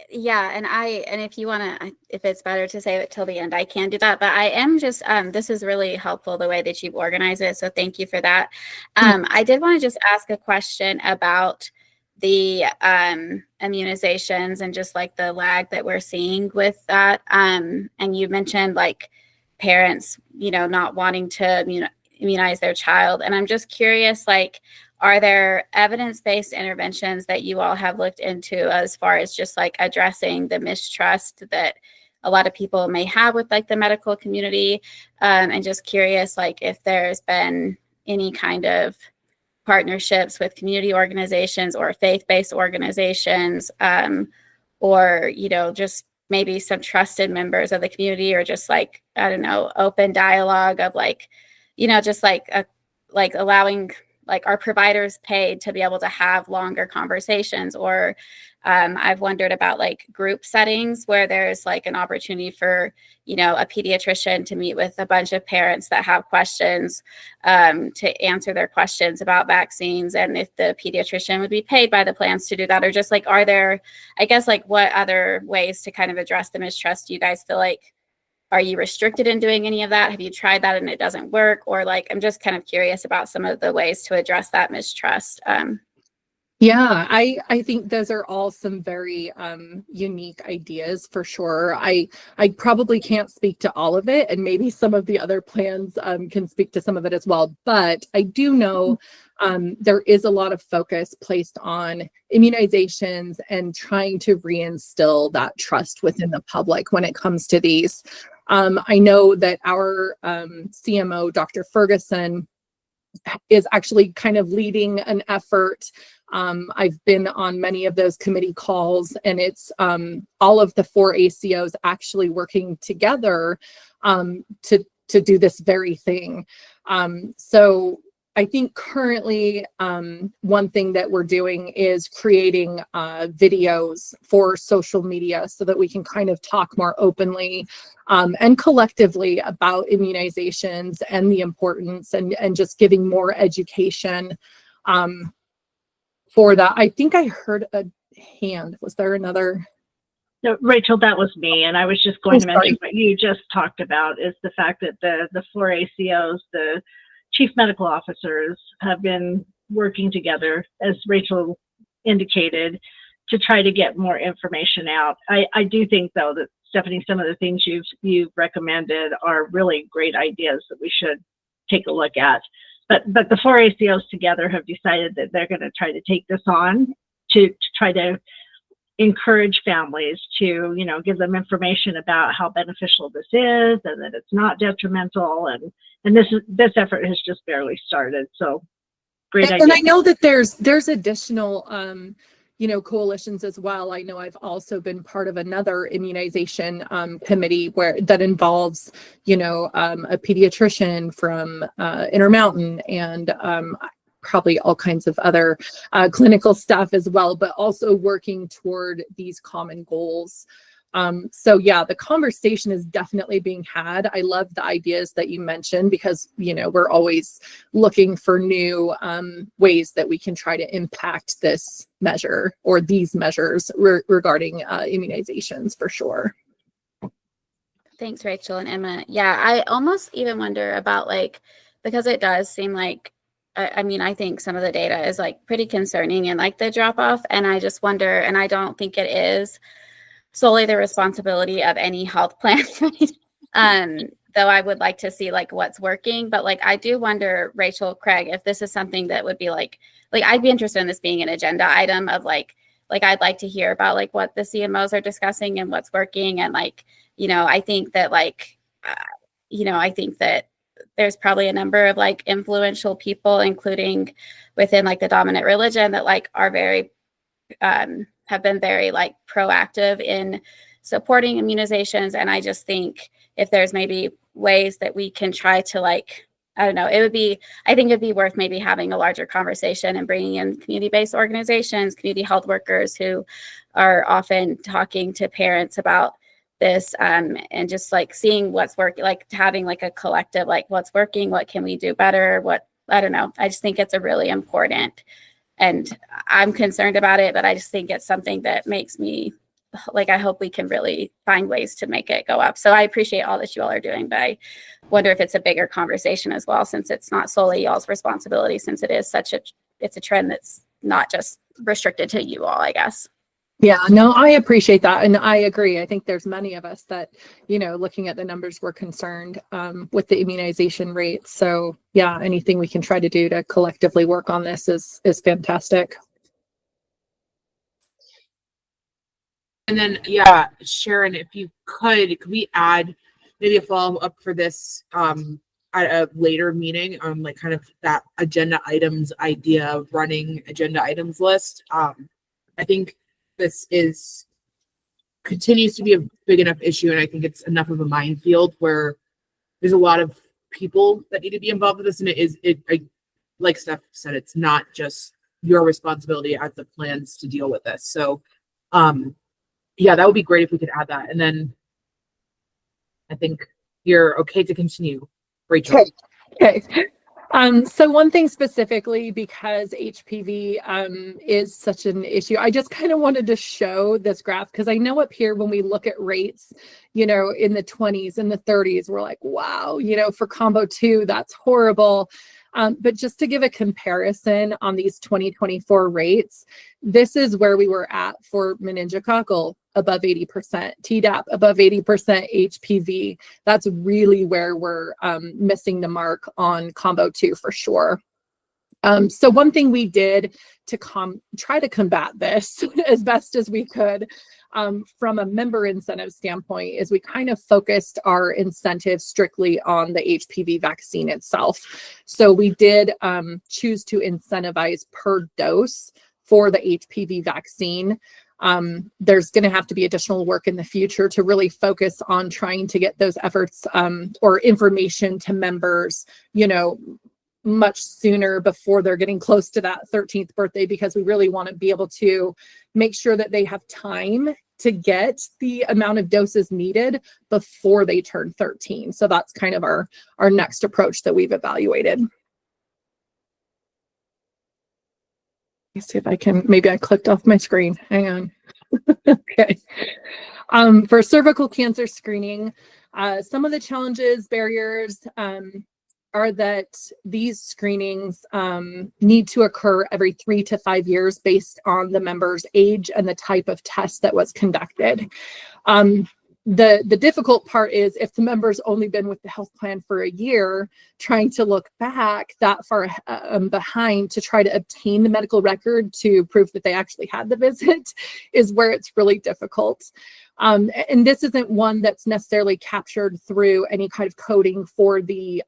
Yeah, and if you want to, if it's better to save it till the end, I can do that. But I am just, this is really helpful the way that you've organized it. So thank you for that. I did want to just ask a question about the immunizations and just like the lag that we're seeing with that. And you mentioned like parents, not wanting to immunize their child. And I'm just curious, like, are there evidence-based interventions that you all have looked into as far as just like addressing the mistrust that a lot of people may have with like the medical community? And just curious, like if there's been any kind of partnerships with community organizations or faith-based organizations, or, just maybe some trusted members of the community, or just like, I don't know, open dialogue of like, just like allowing like our providers paid to be able to have longer conversations. Or I've wondered about like group settings where there's like an opportunity for, a pediatrician to meet with a bunch of parents that have questions, to answer their questions about vaccines, and if the pediatrician would be paid by the plans to do that. Or just like, are there, I guess, like what other ways to kind of address the mistrust do you guys feel like? Are you restricted in doing any of that? Have you tried that and it doesn't work? Or like, I'm just kind of curious about some of the ways to address that mistrust. Yeah, I think those are all some very unique ideas for sure. I probably can't speak to all of it, and maybe some of the other plans can speak to some of it as well. But I do know there is a lot of focus placed on immunizations and trying to reinstill that trust within the public when it comes to these. I know that our CMO, Dr. Ferguson, is actually kind of leading an effort. I've been on many of those committee calls, and it's all of the 4 ACOs actually working together to do this very thing. So I think currently one thing that we're doing is creating videos for social media so that we can kind of talk more openly and collectively about immunizations and the importance, and just giving more education for that. I think I heard a hand. Was there another? No, Rachel, that was me. And I was just going to mention what you just talked about is the fact that the 4 ACOs, the chief medical officers, have been working together, as Rachel indicated, to try to get more information out. I do think, though, that Stephanie, some of the things you've recommended are really great ideas that we should take a look at. But the 4 ACOs together have decided that they're going to try to take this on to try to encourage families to, give them information about how beneficial this is and that it's not detrimental. And this effort has just barely started. So great idea. And I know that there's additional, coalitions as well. I know I've also been part of another immunization committee that involves, a pediatrician from Intermountain and probably all kinds of other clinical stuff as well, but also working toward these common goals. So yeah, the conversation is definitely being had. I love the ideas that you mentioned because, we're always looking for new ways that we can try to impact this measure or these measures regarding immunizations for sure. Thanks, Rachel and Emma. Yeah, I almost even wonder about because it does seem like, I think some of the data is pretty concerning and the drop off. And I just wonder, and I don't think it is solely the responsibility of any health plan, though I would like to see like what's working, but like I do wonder, Rachel, Craig, if this is something that would be like I'd be interested in this being an agenda item of like I'd like to hear about like what the CMOs are discussing and what's working. And like, you know, I think that like, you know, I think that there's probably a number of like influential people, including within like the dominant religion, that like are very, have been very like proactive in supporting immunizations. And I just think if there's maybe ways that we can try to like, I don't know, I think it'd be worth maybe having a larger conversation and bringing in community-based organizations, community health workers who are often talking to parents about this, and just like seeing what's working, like having like a collective, like what's working, what can we do better, I don't know. I just think it's a really important, and I'm concerned about it, but I just think it's something that makes me like, I hope we can really find ways to make it go up. So I appreciate all that you all are doing, but I wonder if it's a bigger conversation as well, since it's not solely y'all's responsibility, since it is it's a trend that's not just restricted to you all, I guess. Yeah, no, I appreciate that. And I agree. I think there's many of us that, you know, looking at the numbers, we're concerned with the immunization rates. So yeah, anything we can try to do to collectively work on this is fantastic. And then, yeah, Sharon, if you could we add maybe a follow-up for this at a later meeting on like kind of that agenda items idea of running agenda items list. I think this continues to be a big enough issue, and I think it's enough of a minefield where there's a lot of people that need to be involved with this, and like Steph said, it's not just your responsibility as the plans to deal with this. So yeah, that would be great if we could add that. And then I think you're okay to continue, Rachel. Okay. So one thing specifically, because HPV is such an issue, I just kind of wanted to show this graph, because I know up here when we look at rates, you know, in the 20s and the 30s, we're like, wow, you know, for combo 2, that's horrible. But just to give a comparison on these 2024 rates, this is where we were at for meningococcal, above 80%, Tdap above 80%, HPV. That's really where we're missing the mark on combo 2 for sure. So one thing we did to try to combat this as best as we could from a member incentive standpoint is we kind of focused our incentives strictly on the HPV vaccine itself. So we did choose to incentivize per dose for the HPV vaccine. There's going to have to be additional work in the future to really focus on trying to get those efforts or information to members, you know, much sooner before they're getting close to that 13th birthday, because we really want to be able to make sure that they have time to get the amount of doses needed before they turn 13. So that's kind of our next approach that we've evaluated. Let's see if I can, maybe I clicked off my screen. Hang on. Okay. For cervical cancer screening, some of the challenges, barriers, are that these screenings need to occur every 3 to 5 years based on the member's age and the type of test that was conducted. The difficult part is if the member's only been with the health plan for a year, trying to look back that far behind to try to obtain the medical record to prove that they actually had the visit is where it's really difficult. And this isn't one that's necessarily captured through any kind of coding for the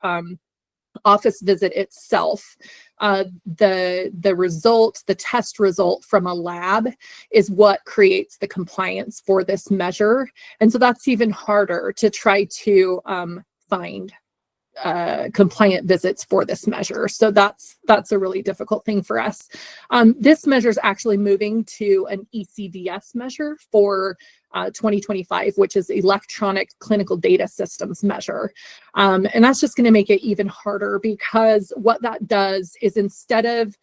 office visit itself. The result, the test result from a lab is what creates the compliance for this measure. And so that's even harder to try to find compliant visits for this measure. So that's a really difficult thing for us. This measure is actually moving to an ECDS measure for 2025, which is electronic clinical data systems measure. And that's just going to make it even harder, because what that does is instead of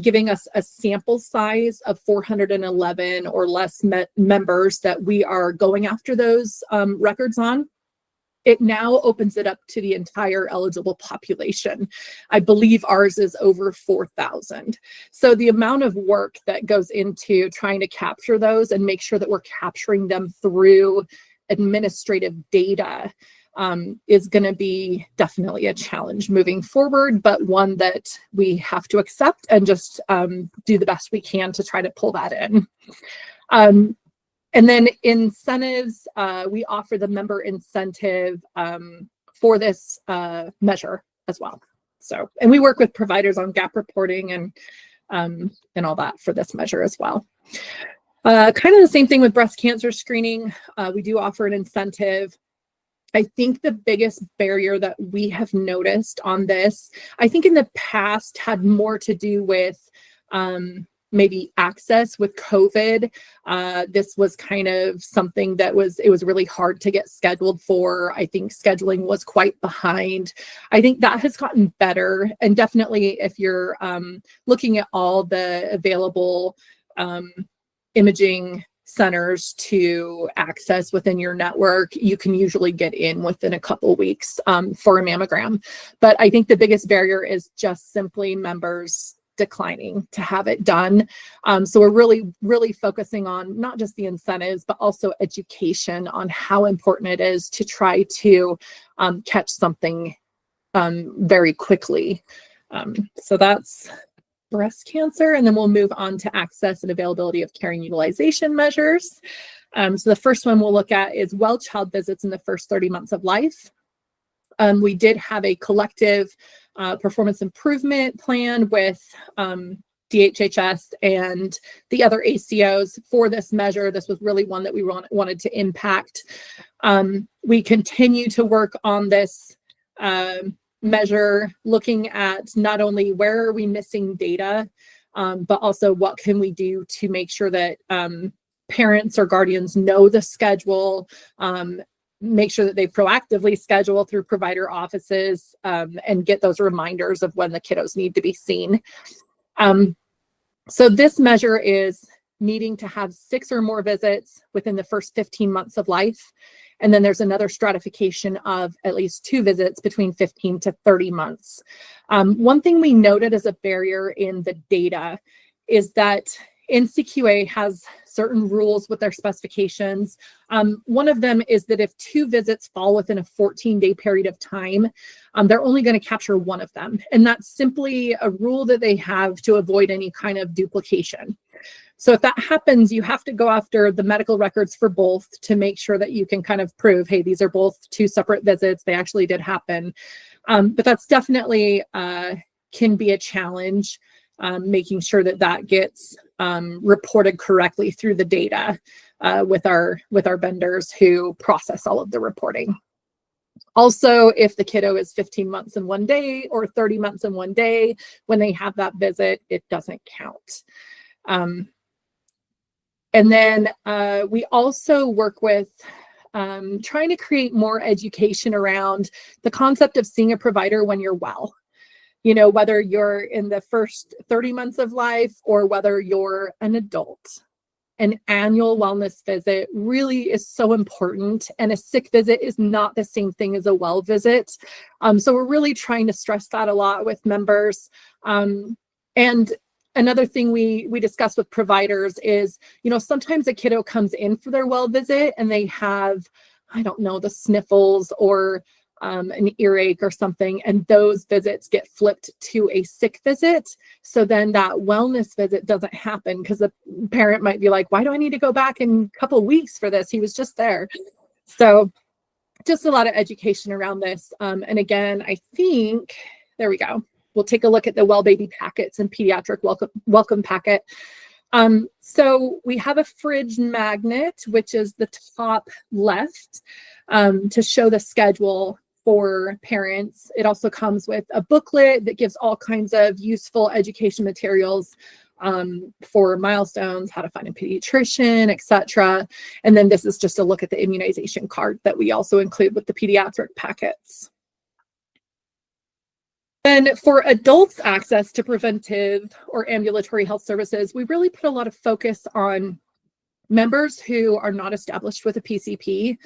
giving us a sample size of 411 or less members that we are going after those records on, it now opens it up to the entire eligible population. I believe ours is over 4,000. So the amount of work that goes into trying to capture those and make sure that we're capturing them through administrative data is going to be definitely a challenge moving forward, but one that we have to accept and just do the best we can to try to pull that in. And then incentives, we offer the member incentive for this measure as well. So, and we work with providers on gap reporting and all that for this measure as well. Kind of the same thing with breast cancer screening. We do offer an incentive. I think the biggest barrier that we have noticed on this, I think in the past had more to do with maybe access with COVID. This was kind of something that it was really hard to get scheduled for. I think scheduling was quite behind. I think that has gotten better. And definitely if you're looking at all the available imaging centers to access within your network, you can usually get in within a couple weeks for a mammogram. But I think the biggest barrier is just simply members declining to have it done. So we're really focusing on not just the incentives, but also education on how important it is to try to catch something very quickly. So that's breast cancer. And then we'll move on to access and availability of care and utilization measures. So the first one we'll look at is well child visits in the first 30 months of life. We did have a collective performance improvement plan with DHHS and the other ACOs for this measure. This was really one that we wanted to impact. We continue to work on this measure, looking at not only where are we missing data, but also what can we do to make sure that parents or guardians know the schedule, make sure that they proactively schedule through provider offices and get those reminders of when the kiddos need to be seen. So this measure is needing to have 6 or more visits within the first 15 months of life. And then there's another stratification of at least 2 visits between 15 to 30 months. One thing we noted as a barrier in the data is that NCQA has certain rules with their specifications. One of them is that if 2 visits fall within a 14-day period of time, they're only going to capture 1 of them. And that's simply a rule that they have to avoid any kind of duplication. So if that happens, you have to go after the medical records for both to make sure that you can kind of prove, hey, these are both 2 separate visits. They actually did happen. But that's definitely can be a challenge, making sure that that gets reported correctly through the data with our vendors who process all of the reporting. Also, if the kiddo is 15 months and 1 day or 30 months and 1 day, when they have that visit, it doesn't count. And then we also work with trying to create more education around the concept of seeing a provider when you're well. You know, whether you're in the first 30 months of life or whether you're an adult. An annual wellness visit really is so important, and a sick visit is not the same thing as a well visit. So we're really trying to stress that a lot with members. And another thing we discuss with providers is, you know, sometimes a kiddo comes in for their well visit and they have, I don't know, the sniffles or an earache or something, and those visits get flipped to a sick visit. So then that wellness visit doesn't happen because the parent might be like, why do I need to go back in a couple of weeks for this? He was just there. So just a lot of education around this. And again, I think, there we go. We'll take a look at the Well Baby packets and pediatric welcome packet. So we have a fridge magnet, which is the top left, to show the schedule for parents. It also comes with a booklet that gives all kinds of useful education materials for milestones, how to find a pediatrician, etc. And then this is just a look at the immunization card that we also include with the pediatric packets. And for adults' access to preventive or ambulatory health services, we really put a lot of focus on members who are not established with a PCP.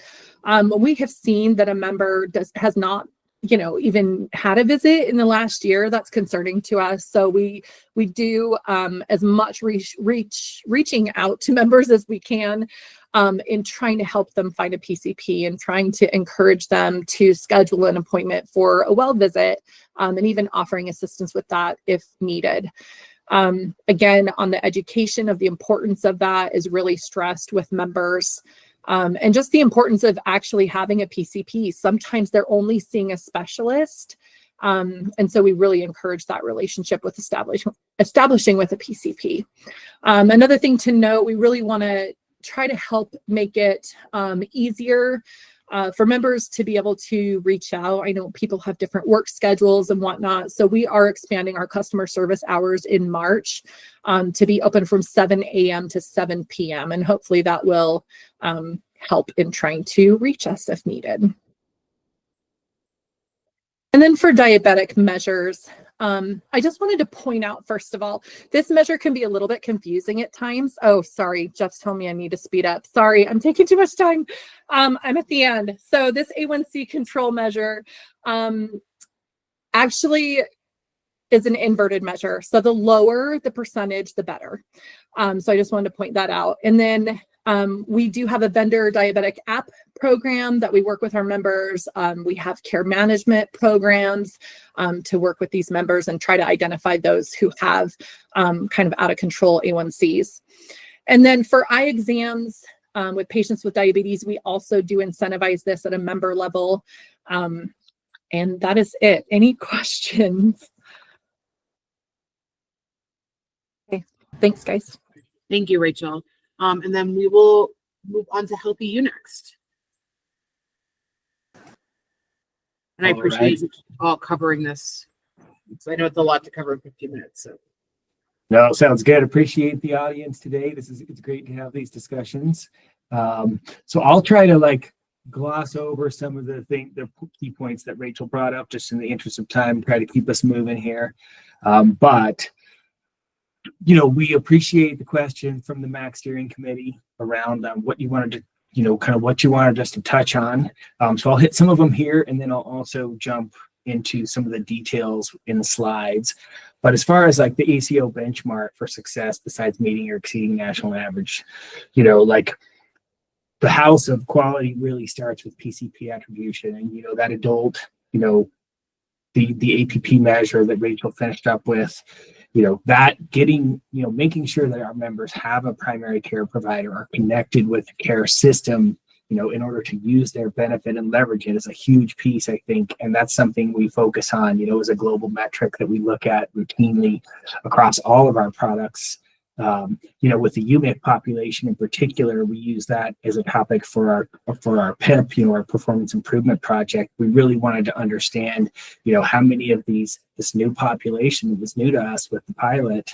We have seen that a member has not even had a visit in the last year. That's concerning to us. So we do as much reaching out to members as we can in trying to help them find a PCP and trying to encourage them to schedule an appointment for a well visit, and even offering assistance with that if needed. Again, on the education of the importance of that is really stressed with members. And just the importance of actually having a PCP. Sometimes they're only seeing a specialist. And so we really encourage that relationship with establishing with a PCP. Another thing to note, we really want to try to help make it easier for members to be able to reach out. I know people have different work schedules and whatnot. So we are expanding our customer service hours in March to be open from 7 a.m. to 7 p.m. And hopefully that will help in trying to reach us if needed. And then for diabetic measures, I just wanted to point out, first of all, this measure can be a little bit confusing at times. Oh, sorry, Jeff's telling me I need to speed up. Sorry, I'm taking too much time. I'm at the end. So this A1C control measure actually is an inverted measure. So the lower the percentage, the better. So I just wanted to point that out. And then we do have a vendor diabetic app program that we work with our members. We have care management programs to work with these members and try to identify those who have kind of out of control A1Cs. And then for eye exams with patients with diabetes, we also do incentivize this at a member level. And that is it. Any questions? Okay. Thanks, guys. Thank you, Rachel. And then we will move on to Healthy You next. And I appreciate you all covering this. So I know it's a lot to cover in 15 minutes. So. No, sounds good. Appreciate the audience today. It's great to have these discussions. So I'll try to gloss over some of the key points that Rachel brought up, just in the interest of time, try to keep us moving here. But we appreciate the question from the MAC steering committee around what you wanted to, kind of what you wanted us to touch on. So I'll hit some of them here, and then I'll also jump into some of the details in the slides. But as far as the ACO benchmark for success, besides meeting or exceeding national average, the house of quality really starts with PCP attribution, and that adult, the APP measure that Rachel finished up with. That getting, making sure that our members have a primary care provider, are connected with the care system, in order to use their benefit and leverage it is a huge piece, I think. And that's something we focus on, as a global metric that we look at routinely across all of our products. With the UMIC population in particular, we use that as a topic for our PIP, our performance improvement project. We really wanted to understand, how many of this new population that was new to us with the pilot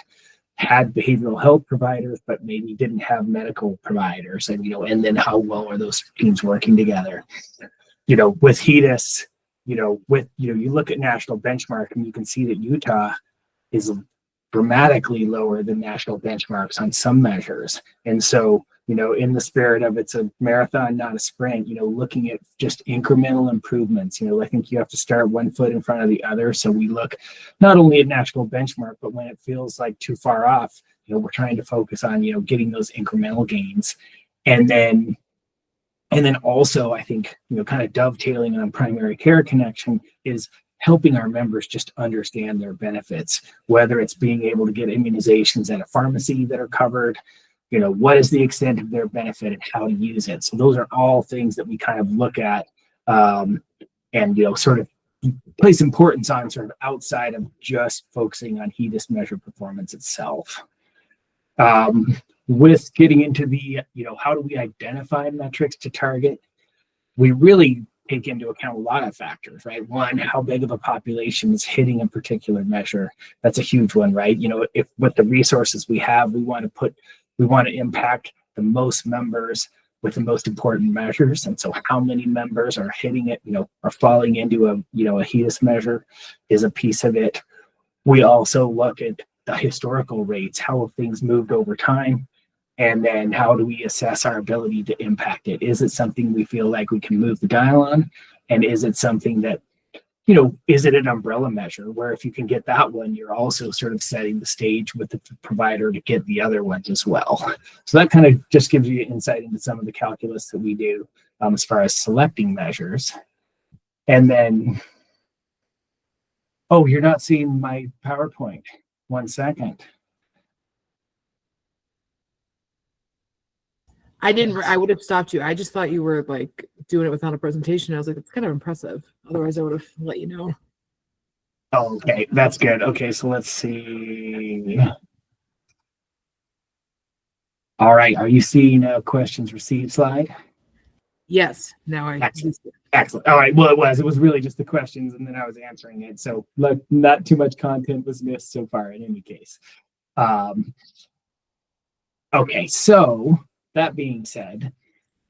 had behavioral health providers, but maybe didn't have medical providers, and then how well are those teams working together? With HEDIS, you look at national benchmark and you can see that Utah is dramatically lower than national benchmarks on some measures. And so, in the spirit of it's a marathon, not a sprint, looking at just incremental improvements, I think you have to start one foot in front of the other. So we look not only at national benchmark, but when it feels like too far off, we're trying to focus on, getting those incremental gains. And then also, I think, kind of dovetailing on primary care connection is helping our members just understand their benefits, whether it's being able to get immunizations at a pharmacy that are covered, what is the extent of their benefit and how to use it. So those are all things that we kind of look at and, sort of place importance on sort of outside of just focusing on HEDIS measure performance itself. With getting into the, how do we identify metrics to target? We really take into account a lot of factors, right? One, how big of a population is hitting a particular measure. That's a huge one, right? If with the resources we have, we want to impact the most members with the most important measures. And so how many members are hitting it, are falling into a HEDIS measure is a piece of it. We also look at the historical rates, how have things moved over time? And then how do we assess our ability to impact it? Is it something we feel like we can move the dial on? And is it something that you know, is it an umbrella measure where if you can get that one, you're also sort of setting the stage with the provider to get the other ones as well. So that kind of just gives you insight into some of the calculus that we do as far as selecting measures. And then, oh, you're not seeing my PowerPoint. 1 second. I would have stopped you. I just thought you were like doing it without a presentation. I was like, it's kind of impressive. Otherwise I would have let you know. Oh, okay, that's good. Okay, so let's see. All right, are you seeing a questions received slide? Yes. Now I Excellent. All right, well, it was really just the questions and then I was answering it. So look, not too much content was missed so far in any case. Okay, so that being said,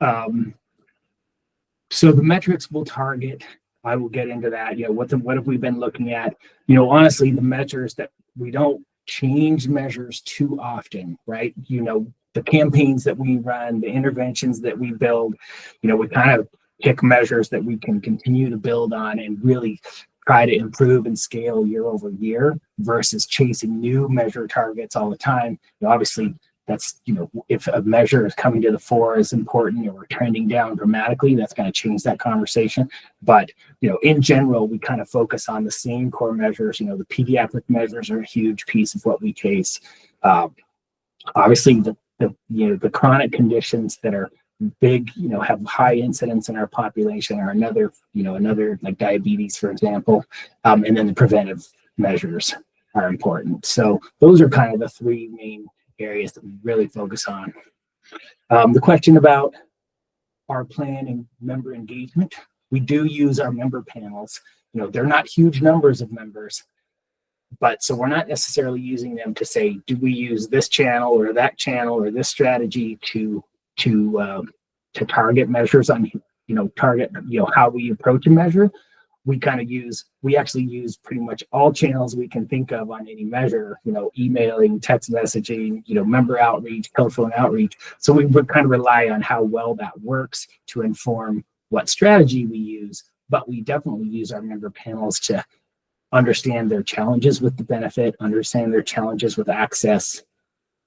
so the metrics we'll target, I will get into that. You know, what have we been looking at? You know, honestly, the measures that we don't change measures too often, right? You know, the campaigns that we run, the interventions that we build, you know, we kind of pick measures that we can continue to build on and really try to improve and scale year over year versus chasing new measure targets all the time. You know, obviously, that's, you know, if a measure is coming to the fore is important or we're trending down dramatically, that's going to change that conversation. But, you know, in general, we kind of focus on the same core measures. You know, the pediatric measures are a huge piece of what we chase. Obviously, the chronic conditions that are big, you know, have high incidence in our population are another like diabetes, for example. And then the preventive measures are important. So those are kind of the three main areas that we really focus on. The question about our plan and member engagement, we do use our member panels. You know, they're not huge numbers of members, but so we're not necessarily using them to say, do we use this channel or that channel or this strategy to target measures on, you know, how we approach a measure. We actually use pretty much all channels we can think of on any measure, you know, emailing, text messaging, you know, member outreach, telephone outreach. So we would kind of rely on how well that works to inform what strategy we use, but we definitely use our member panels to understand their challenges with the benefit, understand their challenges with access,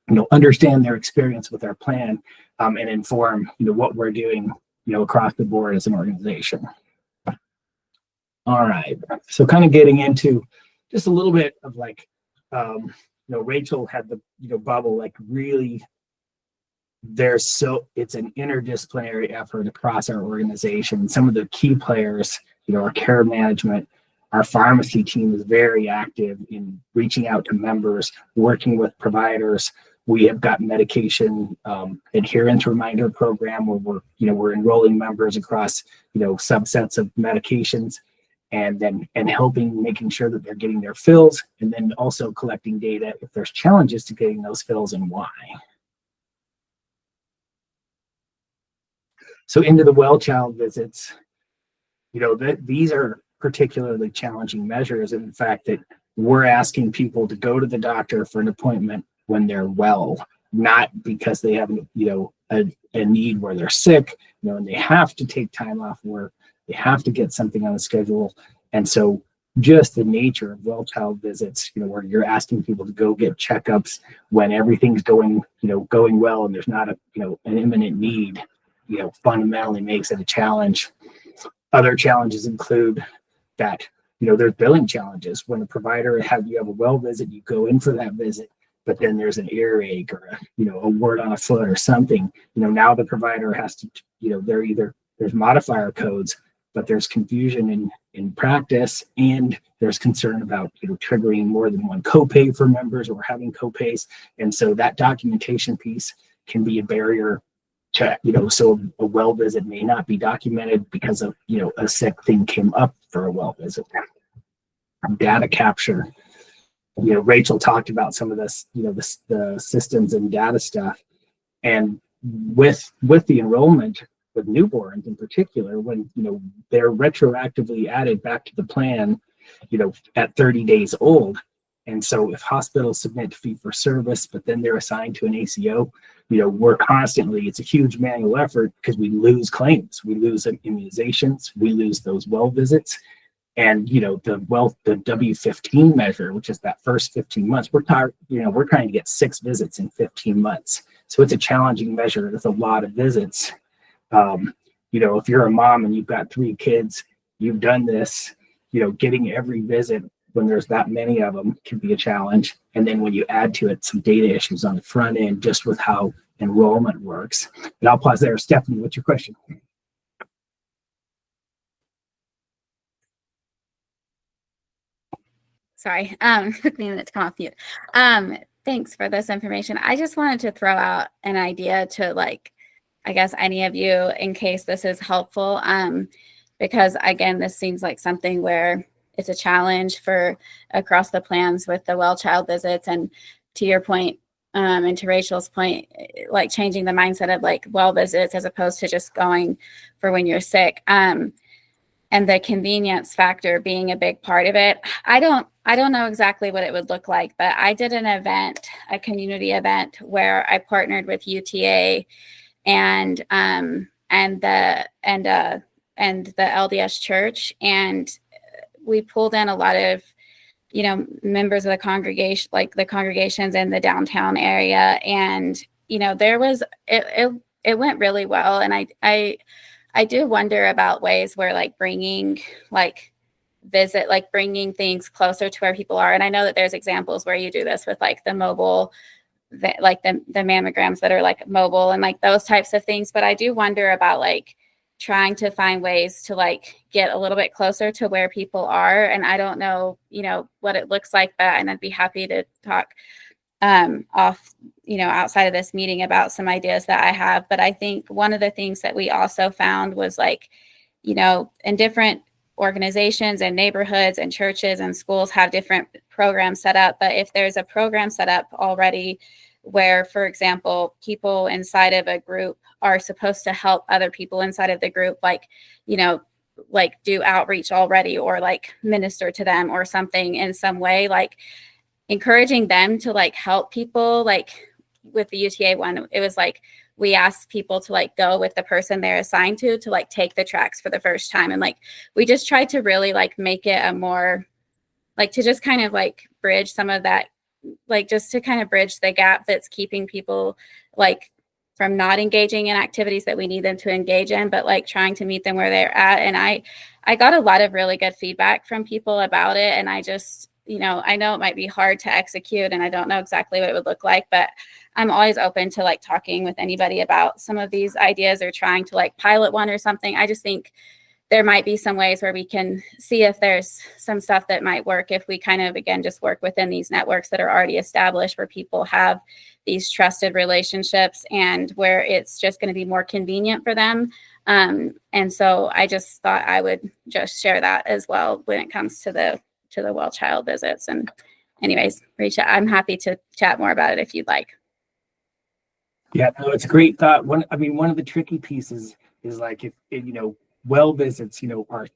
you know, understand their experience with our plan, and inform, you know, what we're doing, you know, across the board as an organization. All right, so kind of getting into just a little bit of like, you know, Rachel had the, you know, bubble, like really it's an interdisciplinary effort across our organization. Some of the key players, you know, our care management, our pharmacy team is very active in reaching out to members, working with providers. We have got medication adherence reminder program where we're enrolling members across, you know, subsets of medications and making sure that they're getting their fills, and then also collecting data if there's challenges to getting those fills and why. So into the well child visits, you know, these are particularly challenging measures in the fact that we're asking people to go to the doctor for an appointment when they're well, not because they have, you know, a need where they're sick, you know, and they have to take time off work, they have to get something on the schedule. And so just the nature of well child visits, you know, where you're asking people to go get checkups when everything's going well and there's not an imminent need, you know, fundamentally makes it a challenge. Other challenges include that, you know, there's billing challenges. When a provider you have a well visit, you go in for that visit, but then there's an earache or a wart on a foot or something. You know, now the provider has to, you know, there's modifier codes, but there's confusion in practice, and there's concern about, you know, triggering more than one copay for members or having copays. And so that documentation piece can be a barrier to, you know, so a well visit may not be documented because of, you know, a sick thing came up for a well visit. Data capture, you know, Rachel talked about some of this, you know, the systems and data stuff. And with the enrollment with newborns in particular, when, you know, they're retroactively added back to the plan, you know, at 30 days old. And so if hospitals submit fee for service, but then they're assigned to an ACO, you know, it's a huge manual effort because we lose claims, we lose immunizations, we lose those well visits. And, the W15 measure, which is that first 15 months, we're trying to get 6 visits in 15 months. So it's a challenging measure. It's a lot of visits. If you're a mom and you've got 3 kids, you've done this, getting every visit when there's that many of them can be a challenge. And then when you add to it some data issues on the front end, just with how enrollment works. And I'll pause there. Stephanie, what's your question? Sorry, took me a minute to come off mute. Thanks for this information. I just wanted to throw out an idea to I guess any of you in case this is helpful. Because again, this seems like something where it's a challenge for across the plans with the well child visits. And to your point, and to Rachel's point, changing the mindset of well visits as opposed to just going for when you're sick. And the convenience factor being a big part of it. I don't know exactly what it would look like, but I did an event, a community event where I partnered with UTA and the LDS Church, and we pulled in a lot of members of the congregation, the congregations in the downtown area, and there was it went really well. And I do wonder about ways where bringing bringing things closer to where people are. And I know that there's examples where you do this with the mobile, the mammograms that are mobile and those types of things. But I do wonder about trying to find ways to get a little bit closer to where people are. And I don't know, what it looks like, but, and I'd be happy to talk outside of this meeting about some ideas that I have. But I think one of the things that we also found was in different organizations and neighborhoods and churches and schools have different programs set up. But if there's a program set up already where, for example, people inside of a group are supposed to help other people inside of the group, do outreach already or minister to them or something in some way, encouraging them to help people. With the UTA one, it was we asked people to go with the person they're assigned to take the tracks for the first time. And we just tried to really make it a more to just kind of bridge some of that, just to kind of bridge the gap that's keeping people from not engaging in activities that we need them to engage in, but trying to meet them where they're at. And I got a lot of really good feedback from people about it. And I just, I know it might be hard to execute and I don't know exactly what it would look like, but I'm always open to talking with anybody about some of these ideas or trying to pilot one or something. I just think there might be some ways where we can see if there's some stuff that might work if we kind of, again, just work within these networks that are already established where people have these trusted relationships and where it's just going to be more convenient for them. And so I just thought I would just share that as well when it comes to the well child visits. And anyways, Rachel, I'm happy to chat more about it if you'd like. Yeah, no, it's a great thought. One of the tricky pieces is if well visits,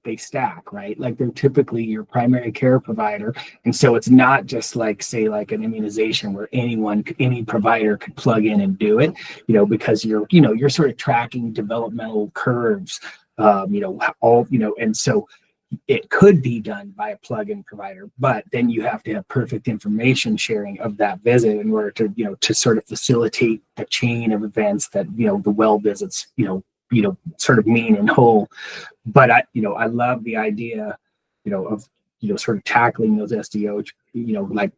they stack, right? They're typically your primary care provider. And so it's not just say an immunization where any provider could plug in and do it, because you're sort of tracking developmental curves, and so it could be done by a plug-in provider, but then you have to have perfect information sharing of that visit in order to, to sort of facilitate the chain of events that, the well visits, sort of mean and whole. But I love the idea, of, sort of tackling those SDO,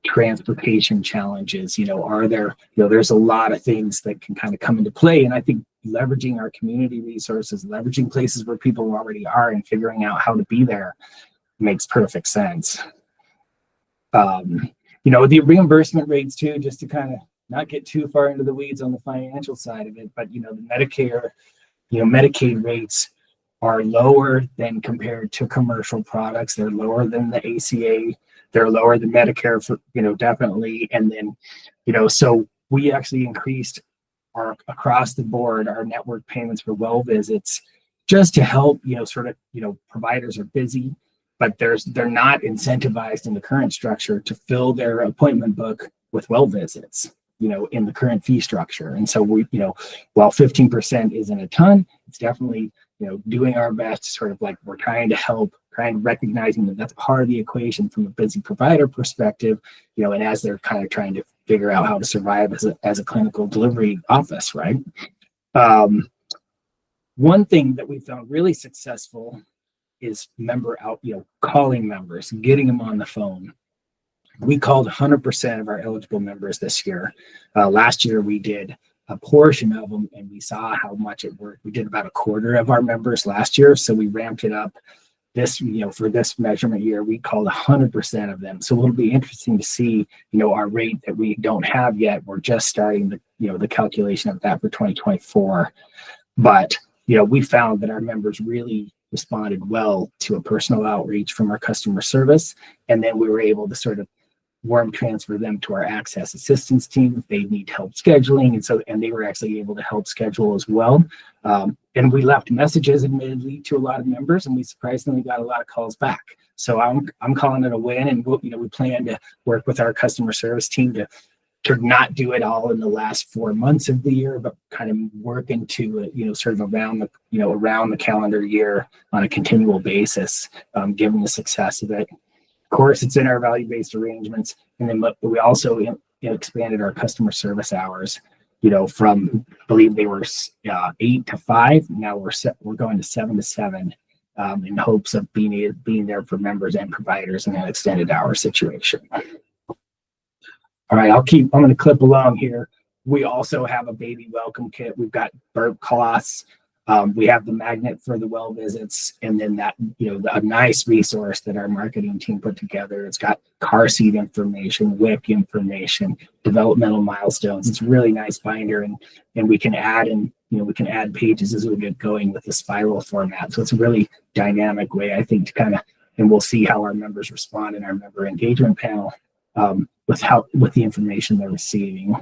transportation challenges, are there, there's a lot of things that can kind of come into play. And I think leveraging our community resources, leveraging places where people already are and figuring out how to be there makes perfect sense. The reimbursement rates too, just to kind of not get too far into the weeds on the financial side of it, but, the Medicare, Medicaid rates are lower than compared to commercial products. They're lower than the ACA. They're lower than Medicare for, definitely. And then, so we actually increased our across the board, our network payments for well visits just to help, providers are busy, but they're not incentivized in the current structure to fill their appointment book with well visits, in the current fee structure. And so we, while 15% isn't a ton, it's definitely, doing our best, sort of we're trying to help kind of recognizing that that's part of the equation from a busy provider perspective, you know, and as they're kind of trying to figure out how to survive as a clinical delivery office, right? One thing that we found really successful is calling members, getting them on the phone. We called 100% of our eligible members this year. Last year we did a portion of them and we saw how much it worked. We did about a quarter of our members last year. So we ramped it up for this measurement year, we called 100% of them. So it'll be interesting to see, our rate that we don't have yet. We're just starting the calculation of that for 2024. But, we found that our members really responded well to a personal outreach from our customer service. And then we were able to sort of warm transfer them to our access assistance team if they need help scheduling. And they were actually able to help schedule as well. And we left messages admittedly to a lot of members, and we surprisingly got a lot of calls back. So I'm calling it a win, and we plan to work with our customer service team to not do it all in the last 4 months of the year, but kind of work into it, sort of around the calendar year on a continual basis, given the success of it. Of course, it's in our value-based arrangements, and then we also expanded our customer service hours. From I believe they were 8 to 5. Now we're going to 7 to 7, in hopes of being there for members and providers in an extended hour situation. All right, I'm going to clip along here. We also have a baby welcome kit. We've got burp cloths. We have the magnet for the well visits, and then that, a nice resource that our marketing team put together. It's got car seat information, WIC information, developmental milestones. It's a really nice binder, and we can add pages as we get going with the spiral format. So it's a really dynamic way, I think, and we'll see how our members respond in our member engagement panel, with the information they're receiving.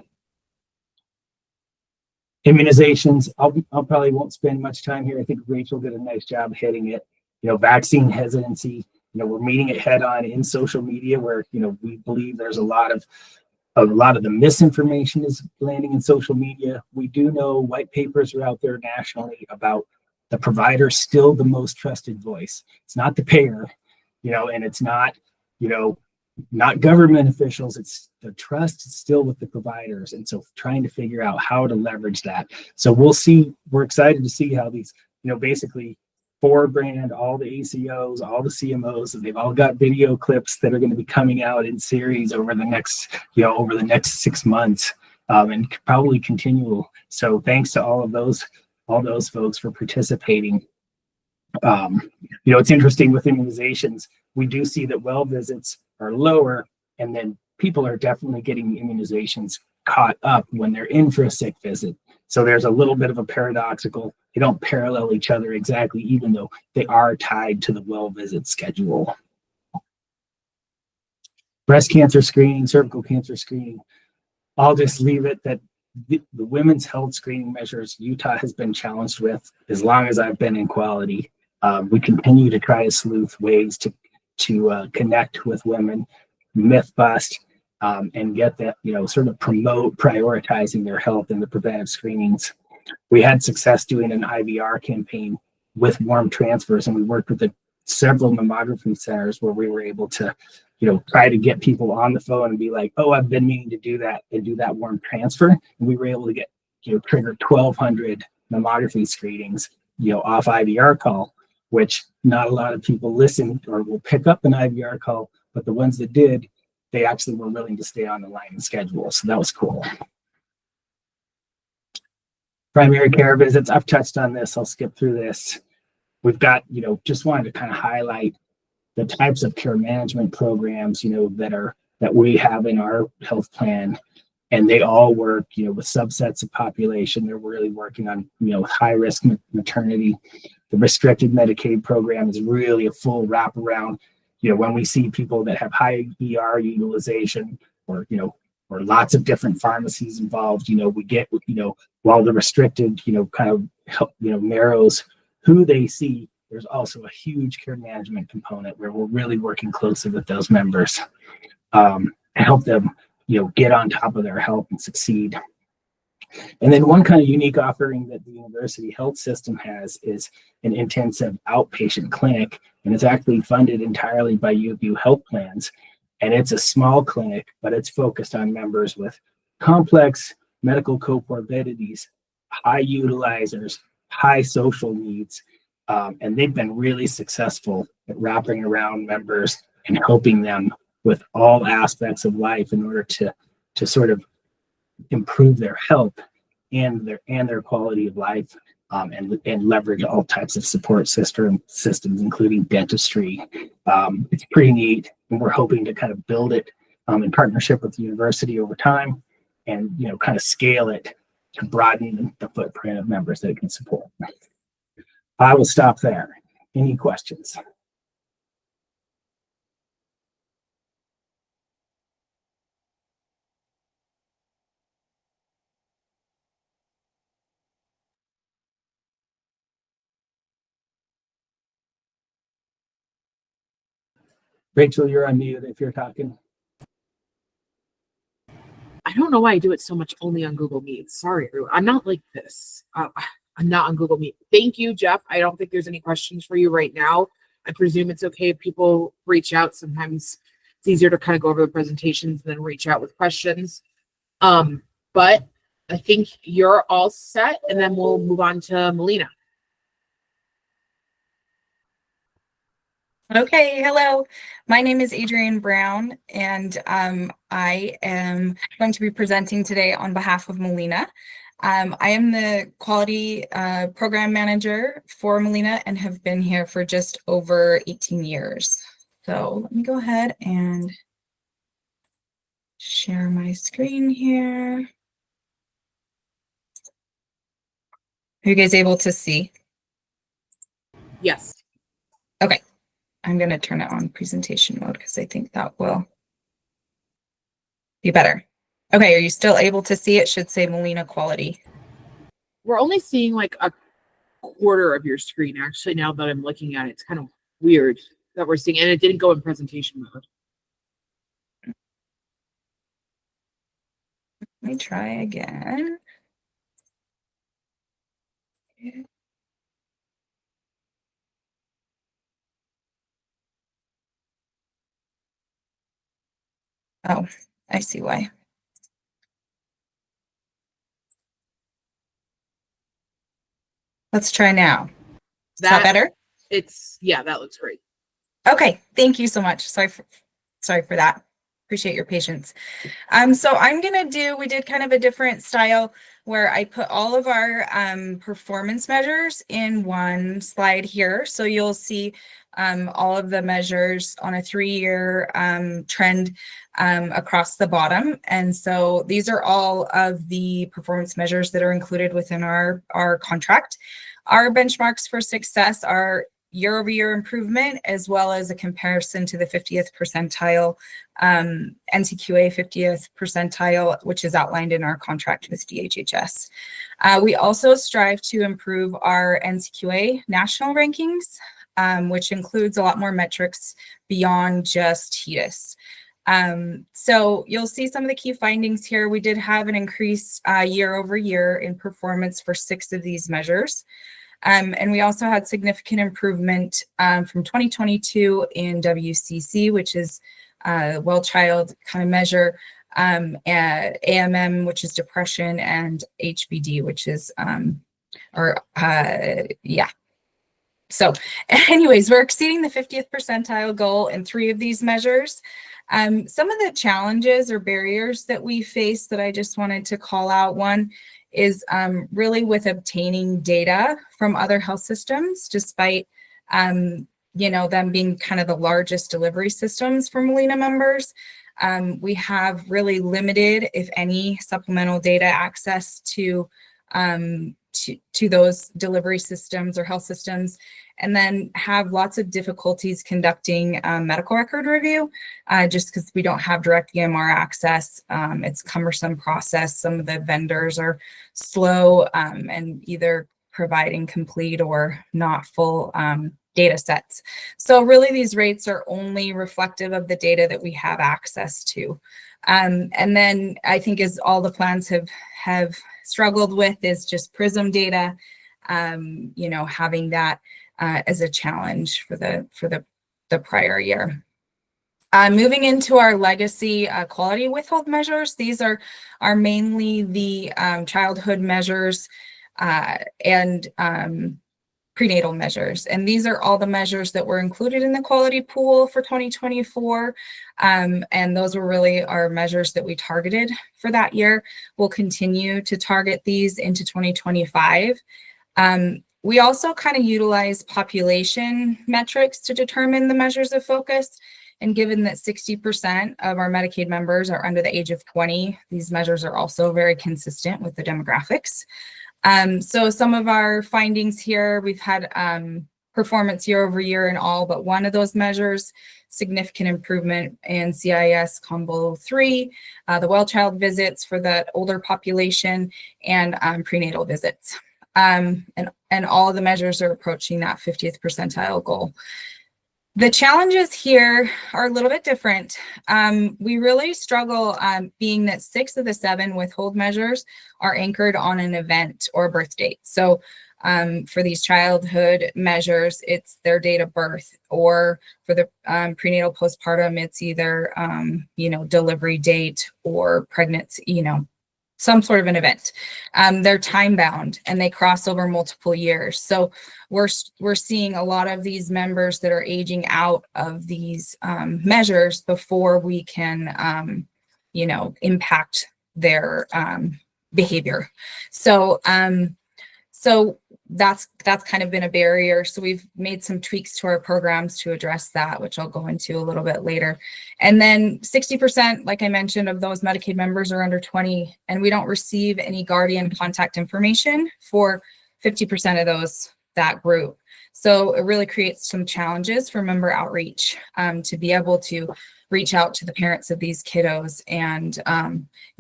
Immunizations, I'll probably won't spend much time here. I think Rachel did a nice job hitting it. Vaccine hesitancy, we're meeting it head on in social media where, we believe there's a lot of the misinformation is landing in social media. We do know white papers are out there nationally about the provider still the most trusted voice. It's not the payer, and it's not, not government officials. It's the trust is still with the providers. And so trying to figure out how to leverage that. So we're excited to see how these, basically 4 brand, all the ACOs, all the CMOs, and they've all got video clips that are going to be coming out in series over the next 6 months, and probably continual. So thanks to all those folks for participating. It's interesting with immunizations. We do see that well visits are lower, and then people are definitely getting immunizations caught up when they're in for a sick visit. So there's a little bit of a paradoxical, they don't parallel each other exactly, even though they are tied to the well visit schedule. Breast cancer screening, cervical cancer screening. I'll just leave it that the women's health screening measures Utah has been challenged with as long as I've been in quality. We continue to try to sleuth ways to connect with women, myth bust, and get that, sort of promote prioritizing their health in the preventive screenings. We had success doing an IVR campaign with warm transfers, and we worked with several mammography centers where we were able to, try to get people on the phone and be like, oh, I've been meaning to do that, and do that warm transfer. And we were able to get, trigger 1,200 mammography screenings, off IVR call, which not a lot of people listen or will pick up an IVR call, but the ones that did, they actually were willing to stay on the line and schedule. So that was cool. Primary care visits, I've touched on this. I'll skip through this. We've got, just wanted to kind of highlight the types of care management programs, that we have in our health plan. And they all work, with subsets of population. They're really working on, high risk maternity. The restricted Medicaid program is really a full wraparound. When we see people that have high ER utilization or lots of different pharmacies involved, we get, while the restricted, kind of help, narrows who they see, there's also a huge care management component where we're really working closely with those members, to help them, get on top of their health and succeed. And then one kind of unique offering that the university health system has is an intensive outpatient clinic, and it's actually funded entirely by UView Health Plans. And it's a small clinic, but it's focused on members with complex medical comorbidities, high utilizers, high social needs. And they've been really successful at wrapping around members and helping them with all aspects of life in order to sort of improve their health and their quality of life, and leverage all types of support systems, including dentistry. It's pretty neat, and we're hoping to kind of build it in partnership with the university over time, and kind of scale it to broaden the footprint of members that it can support. I will stop there. Any questions? Rachel, you're on mute if you're talking. I don't know why I do it so much only on Google Meet. Sorry, everyone. I'm not like this. I'm not on Google Meet. Thank you, Jeff. I don't think there's any questions for you right now. I presume it's okay if people reach out. Sometimes it's easier to kind of go over the presentations and then reach out with questions. But I think you're all set, and then we'll move on to Melina. Okay, hello. My name is Adrienne Brown, and I am going to be presenting today on behalf of Molina. I am the quality program manager for Molina and have been here for just over 18 years. So let me go ahead and share my screen here. Are you guys able to see? Yes. Okay. I'm going to turn it on presentation mode because I think that will be better. Okay, are you still able to see? It should say Molina Quality. We're only seeing like a quarter of your screen, actually, now that I'm looking at it. It's kind of weird that we're seeing, and it didn't go in presentation mode. Let me try again. Oh, I see why. Let's try now. Is that better? Yeah, that looks great. Okay, thank you so much. Sorry for that. Appreciate your patience. So we did kind of a different style where I put all of our performance measures in one slide here. So you'll see all of the measures on a 3-year trend across the bottom. And so these are all of the performance measures that are included within our contract. Our benchmarks for success are year-over-year improvement, as well as a comparison to the 50th percentile, NCQA 50th percentile, which is outlined in our contract with DHHS. We also strive to improve our NCQA national rankings, which includes a lot more metrics beyond just HEDIS. So you'll see some of the key findings here. We did have an increase year over year in performance for 6 of these measures. And we also had significant improvement from 2022 in WCC, which is well-child kind of measure, AMM, which is depression, and HBD, which is, So anyways, we're exceeding the 50th percentile goal in 3 of these measures. Some of the challenges or barriers that we face that I just wanted to call out, one is really with obtaining data from other health systems, despite them being kind of the largest delivery systems for Molina members. We have really limited, if any, supplemental data access to those delivery systems or health systems, and then have lots of difficulties conducting medical record review just because we don't have direct EMR access. It's a cumbersome process. Some of the vendors are slow and either providing complete or not full data sets. So really these rates are only reflective of the data that we have access to. And then I think as all the plans have struggled with is just PRISM data, having that as a challenge for the prior year. Moving into our legacy quality withhold measures, these are mainly the childhood measures and prenatal measures. And these are all the measures that were included in the quality pool for 2024. And those were really our measures that we targeted for that year. We'll continue to target these into 2025. We also kind of utilize population metrics to determine the measures of focus. And given that 60% of our Medicaid members are under the age of 20, these measures are also very consistent with the demographics. So some of our findings here, we've had performance year over year in all but one of those measures, significant improvement in CIS Combo 3, the well child visits for the older population, and prenatal visits. And all of the measures are approaching that 50th percentile goal. The challenges here are a little bit different. We really struggle being that 6 of the 7 withhold measures are anchored on an event or birth date. So for these childhood measures, it's their date of birth, or for the prenatal postpartum, it's either, delivery date or pregnancy, some sort of an event. They're time bound and they cross over multiple years. So we're seeing a lot of these members that are aging out of these measures before we can, impact their behavior. So that's kind of been a barrier. So we've made some tweaks to our programs to address that, which I'll go into a little bit later. And then 60%, like I mentioned, of those Medicaid members are under 20, and we don't receive any guardian contact information for 50% of that group. So it really creates some challenges for member outreach to be able to reach out to the parents of these kiddos and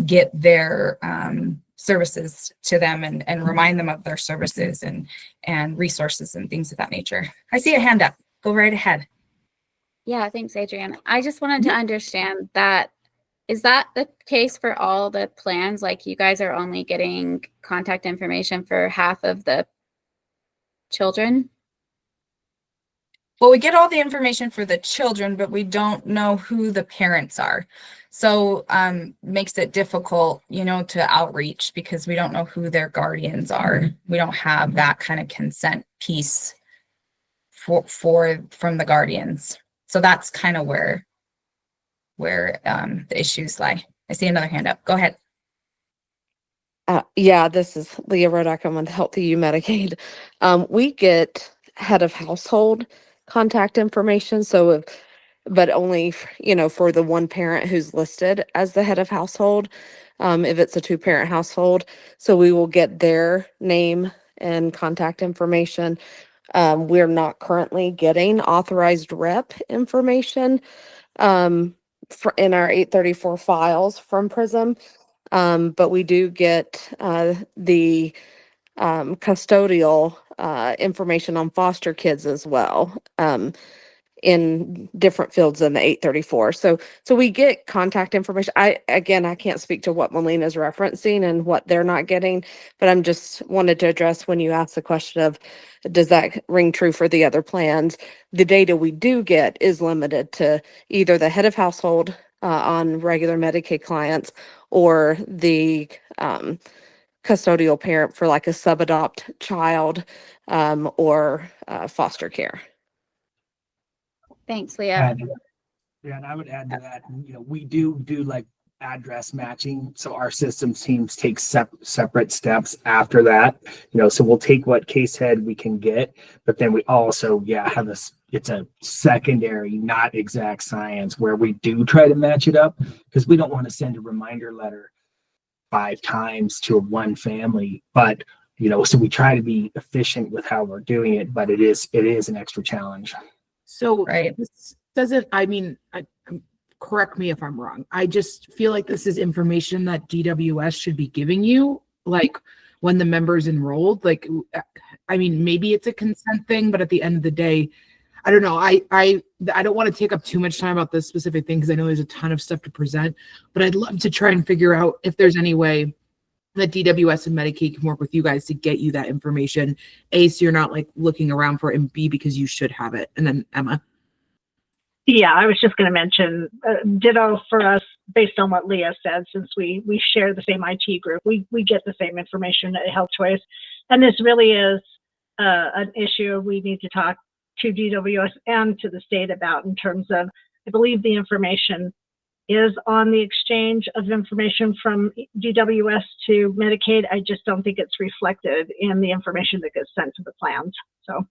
get their services to them and remind them of their services and resources and things of that nature. I see a hand up. Go right ahead. Yeah, thanks, Adrienne. I just wanted to understand that. Is that the case for all the plans? Like, you guys are only getting contact information for half of the children? Well, we get all the information for the children, but we don't know who the parents are. So makes it difficult, to outreach because we don't know who their guardians are. We don't have that kind of consent piece from the guardians. So that's kind of where the issues lie. I see another hand up. Go ahead. Yeah, this is Leah Rodak. I'm with Healthy U Medicaid. We get head of household contact information. So but only, for the one parent who's listed as the head of household, if it's a 2-parent household. So we will get their name and contact information. We're not currently getting authorized rep information in our 834 files from PRISM, but we do get the custodial information on foster kids as well. In different fields in the 834. So we get contact information. I can't speak to what Melina's referencing and what they're not getting, but I'm just wanted to address when you asked the question of, does that ring true for the other plans? The data we do get is limited to either the head of household on regular Medicaid clients or the custodial parent for like a sub-adopt child or foster care. Thanks, Leah. And I would add to that, we do like address matching. So our systems teams take separate steps after that, so we'll take what case head we can get, but then we also, have this, it's a secondary, not exact science where we do try to match it up because we don't want to send a reminder letter 5 times to one family, but so we try to be efficient with how we're doing it, but it is an extra challenge. So Right. this doesn't, correct me if I'm wrong. I just feel like this is information that DWS should be giving you, like when the member's enrolled. Like, maybe it's a consent thing, but at the end of the day, I don't know. I don't want to take up too much time about this specific thing because I know there's a ton of stuff to present, but I'd love to try and figure out if there's any way that DWS and Medicaid can work with you guys to get you that information. A, so you're not like looking around for it, and B, because you should have it. And then Emma. Yeah, I was just going to mention ditto for us based on what Leah said, since we share the same IT group, we get the same information at Health Choice. And this really is an issue we need to talk to DWS and to the state about, in terms of, I believe the information is on the exchange of information from DWS to Medicaid. I just don't think it's reflected in the information that gets sent to the plans. So.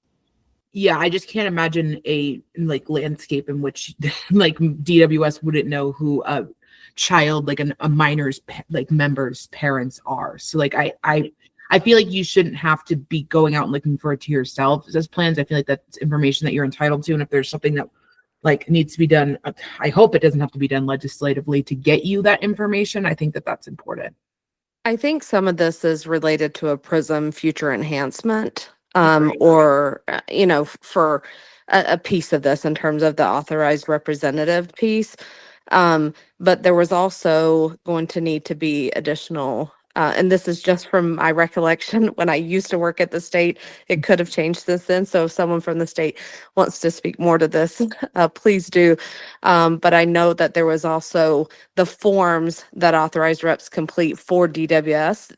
Yeah, I just can't imagine a like landscape in which like DWS wouldn't know who a child, like a minor's like member's parents are. So like I feel like you shouldn't have to be going out and looking for it to yourself as plans. I feel like that's information that you're entitled to, and if there's something that like needs to be done, I hope it doesn't have to be done legislatively to get you that information. I think that that's important. I think some of this is related to a PRISM future enhancement, or, you know, for a piece of this in terms of the authorized representative piece. But there was also going to need to be additional, and this is just from my recollection when I used to work at the state. It could have changed since then. So if someone from the state wants to speak more to this, please do. But I know that there was also the forms that authorized reps complete for DWS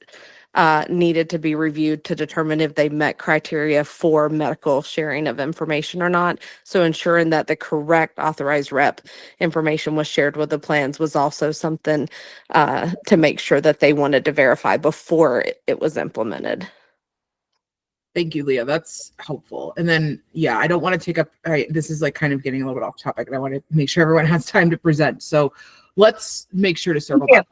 needed to be reviewed to determine if they met criteria for medical sharing of information or not. So ensuring that the correct authorized rep information was shared with the plans was also something to make sure that they wanted to verify before it was implemented. Thank you, Leah. That's helpful. And then, yeah, I don't want to take up, this is like kind of getting a little bit off topic, and I want to make sure everyone has time to present. So let's make sure to circle back.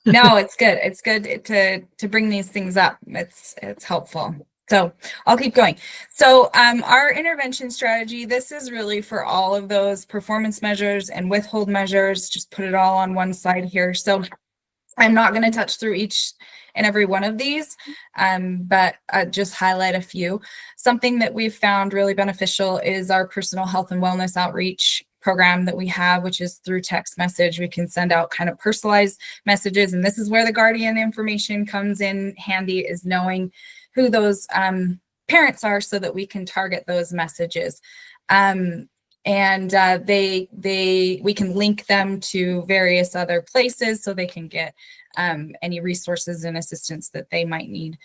No, it's good. It's good to bring these things up. It's helpful. So I'll keep going. So our intervention strategy, this is really for all of those performance measures and withhold measures. Just put it all on one side here. So I'm not going to touch through each and every one of these, but just highlight a few. Something that we've found really beneficial is our personal health and wellness outreach program that we have, which is through text message. We can send out kind of personalized messages, and this is where the Guardian information comes in handy, is knowing who those parents are so that we can target those messages. We can link them to various other places so they can get any resources and assistance that they might need.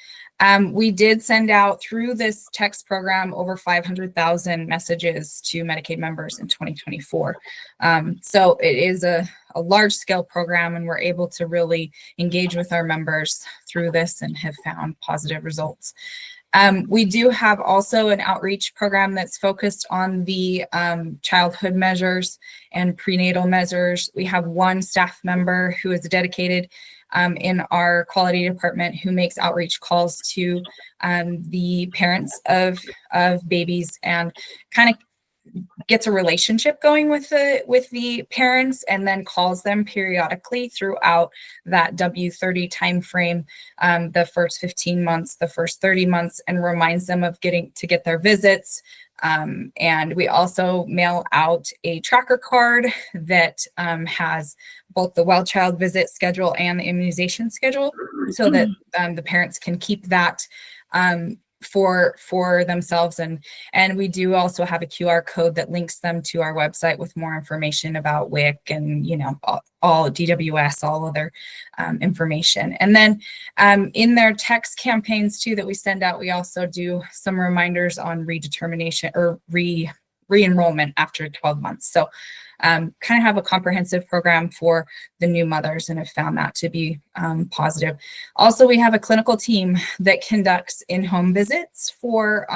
We did send out through this text program over 500,000 messages to Medicaid members in 2024. So it is a large scale program, and we're able to really engage with our members through this and have found positive results. We do have also an outreach program that's focused on the childhood measures and prenatal measures. We have one staff member who is dedicated in our quality department who makes outreach calls to the parents of babies and kind of gets a relationship going with the parents, and then calls them periodically throughout that W30 timeframe, the first 15 months, the first 30 months, and reminds them of getting to get their visits. And we also mail out a tracker card that has both the well child visit schedule and the immunization schedule, so that the parents can keep that for themselves. And we do also have a QR code that links them to our website with more information about WIC and, you know, all DWS, all other information. And then in their text campaigns too that we send out, we also do some reminders on redetermination or re-enrollment after 12 months. So kind of have a comprehensive program for the new mothers, and have found that to be positive. Also, we have a clinical team that conducts in-home visits for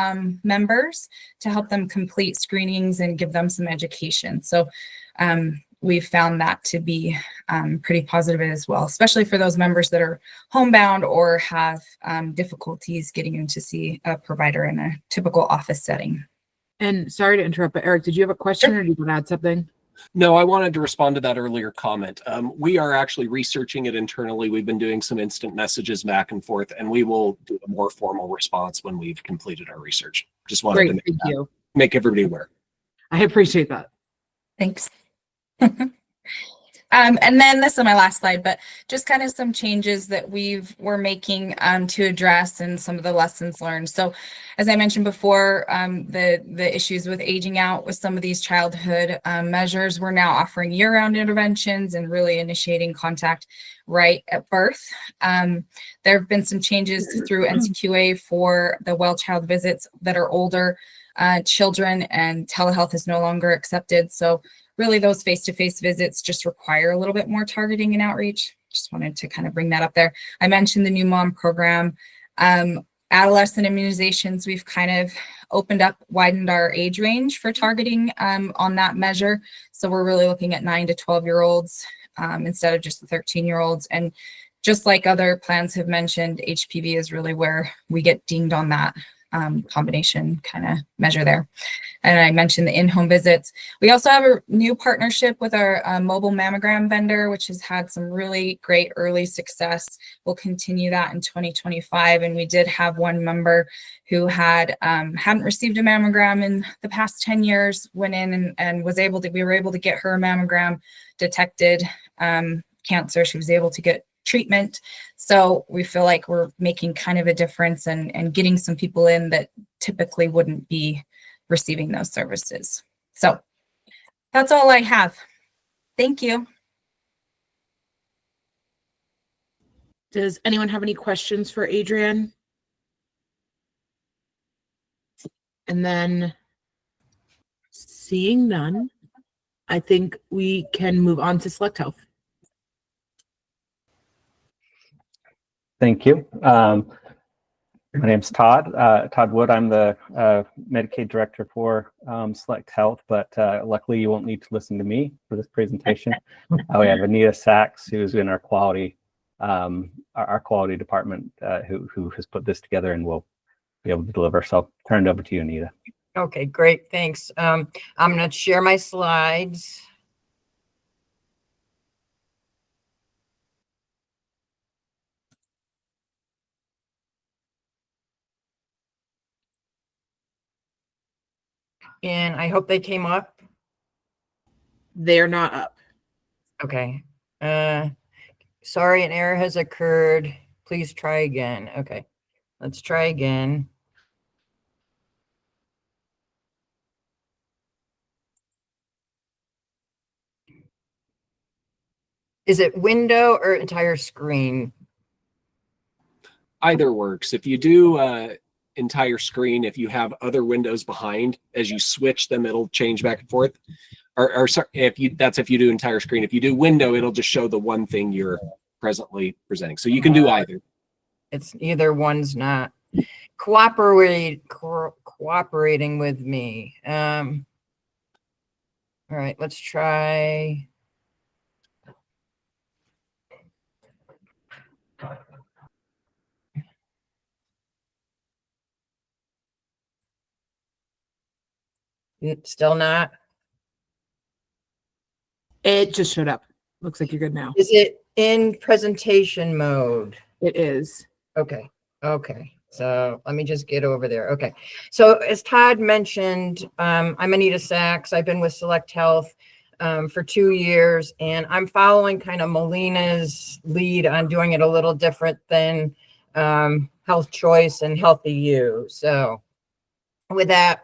members to help them complete screenings and give them some education. So we've found that to be pretty positive as well, especially for those members that are homebound or have difficulties getting in to see a provider in a typical office setting. And sorry to interrupt, but Eric, did you have a question or do you want to add something? No, I wanted to respond to that earlier comment. We are actually researching it internally. We've been doing some instant messages back and forth, and we will do a more formal response when we've completed our research. Just wanted to make everybody aware. I appreciate that. Thanks. And then this is my last slide, but just kind of some changes that we're making to address and some of the lessons learned. So as I mentioned before, the issues with aging out with some of these childhood measures, we're now offering year-round interventions and really initiating contact right at birth. There have been some changes through NCQA for the well child visits that are older children, and telehealth is no longer accepted. So really those face-to-face visits just require a little bit more targeting and outreach. Just wanted to kind of bring that up there. I mentioned the new mom program. Adolescent immunizations, we've kind of widened our age range for targeting on that measure. So we're really looking at 9 to 12-year-olds instead of just 13-year-olds. And just like other plans have mentioned, HPV is really where we get dinged on that combination kind of measure there. And I mentioned the in-home visits. We also have a new partnership with our mobile mammogram vendor, which has had some really great early success. We'll continue that in 2025. And we did have one member who hadn't received a mammogram in the past 10 years, went in and we were able to get her a mammogram, detected cancer. She was able to get treatment. So we feel like we're making kind of a difference and getting some people in that typically wouldn't be receiving those services. So that's all I have. Thank you. Does anyone have any questions for Adrienne? And then seeing none, I think we can move on to Select Health. Thank you. My name's Todd Wood. I'm the Medicaid director for Select Health, but luckily you won't need to listen to me for this presentation. We have Anita Sachs, who's in our quality department, who has put this together and will be able to deliver. So turn it over to you, Anita. Okay, great. Thanks. I'm going to share my slides. And I hope they came up. They're not up. Okay. Sorry, an error has occurred. Please try again. Okay, let's try again. Is it window or entire screen? Either works. If you do entire screen, if you have other windows behind, as you switch them, it'll change back and forth. Or sorry, if you do entire screen. If you do window, it'll just show the one thing you're presently presenting. So you can do either. It's either one's not cooperating with me. All right, let's try. Still not. It just showed up. Looks like you're good now. Is it in presentation mode? It is. Okay. Okay. So let me just get over there. Okay. So as Todd mentioned, I'm Anita Sachs. I've been with Select Health for 2 years, and I'm following kind of Melina's lead on doing it a little different than Health Choice and Healthy You. So with that,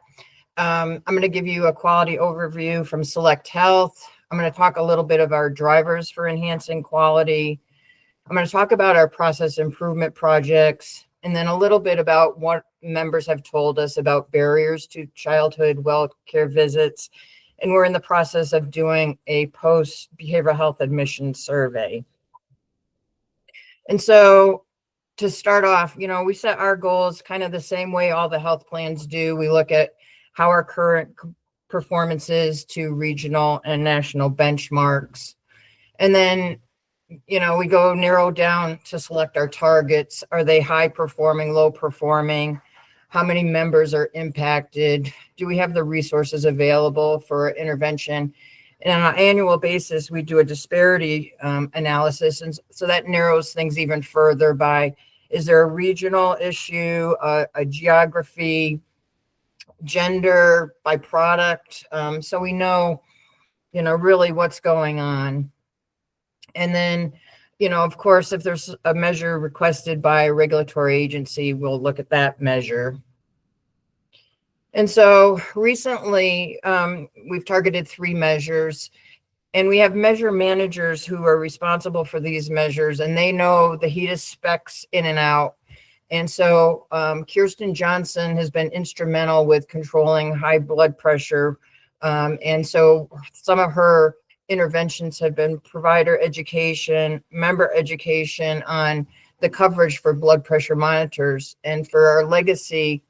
I'm going to give you a quality overview from Select Health. I'm going to talk a little bit of our drivers for enhancing quality. I'm going to talk about our process improvement projects, and then a little bit about what members have told us about barriers to childhood well care visits. And we're in the process of doing a post behavioral health admission survey. And so to start off, we set our goals kind of the same way all the health plans do. We look at how our current performance is to regional and national benchmarks. And then, we go narrow down to select our targets. Are they high performing, low performing? How many members are impacted? Do we have the resources available for intervention? And on an annual basis, we do a disparity analysis. And so that narrows things even further by, is there a regional issue, a geography, gender, by product? So we know, really what's going on. And then, of course, if there's a measure requested by a regulatory agency, we'll look at that measure. And so recently, we've targeted 3 measures, and we have measure managers who are responsible for these measures, and they know the HEDIS specs in and out. And so Kirsten Johnson has been instrumental with controlling high blood pressure. And so some of her interventions have been provider education, member education on the coverage for blood pressure monitors. And for our legacy,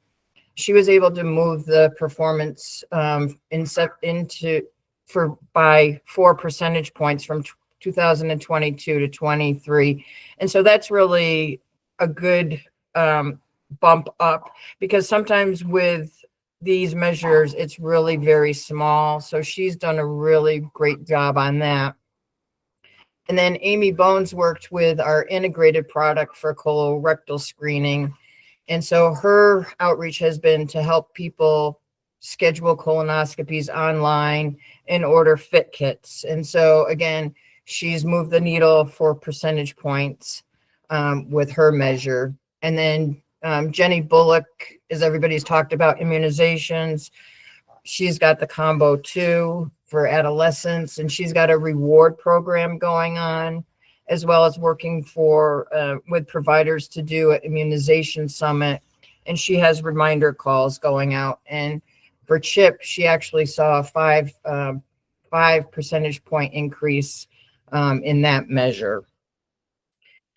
she was able to move the performance by 4 percentage points from 2022 to 23. And so that's really a good bump up, because sometimes with these measures, it's really very small. So she's done a really great job on that. And then Amy Bones worked with our integrated product for colorectal screening. And so her outreach has been to help people schedule colonoscopies online and order fit kits. And so again, she's moved the needle 4 percentage points with her measure. And then Jenny Bullock, as everybody's talked about immunizations, she's got the combo 2 for adolescents, and she's got a reward program going on, as well as working with providers to do an immunization summit. And she has reminder calls going out. And for CHIP, she actually saw a 5 percentage point increase in that measure.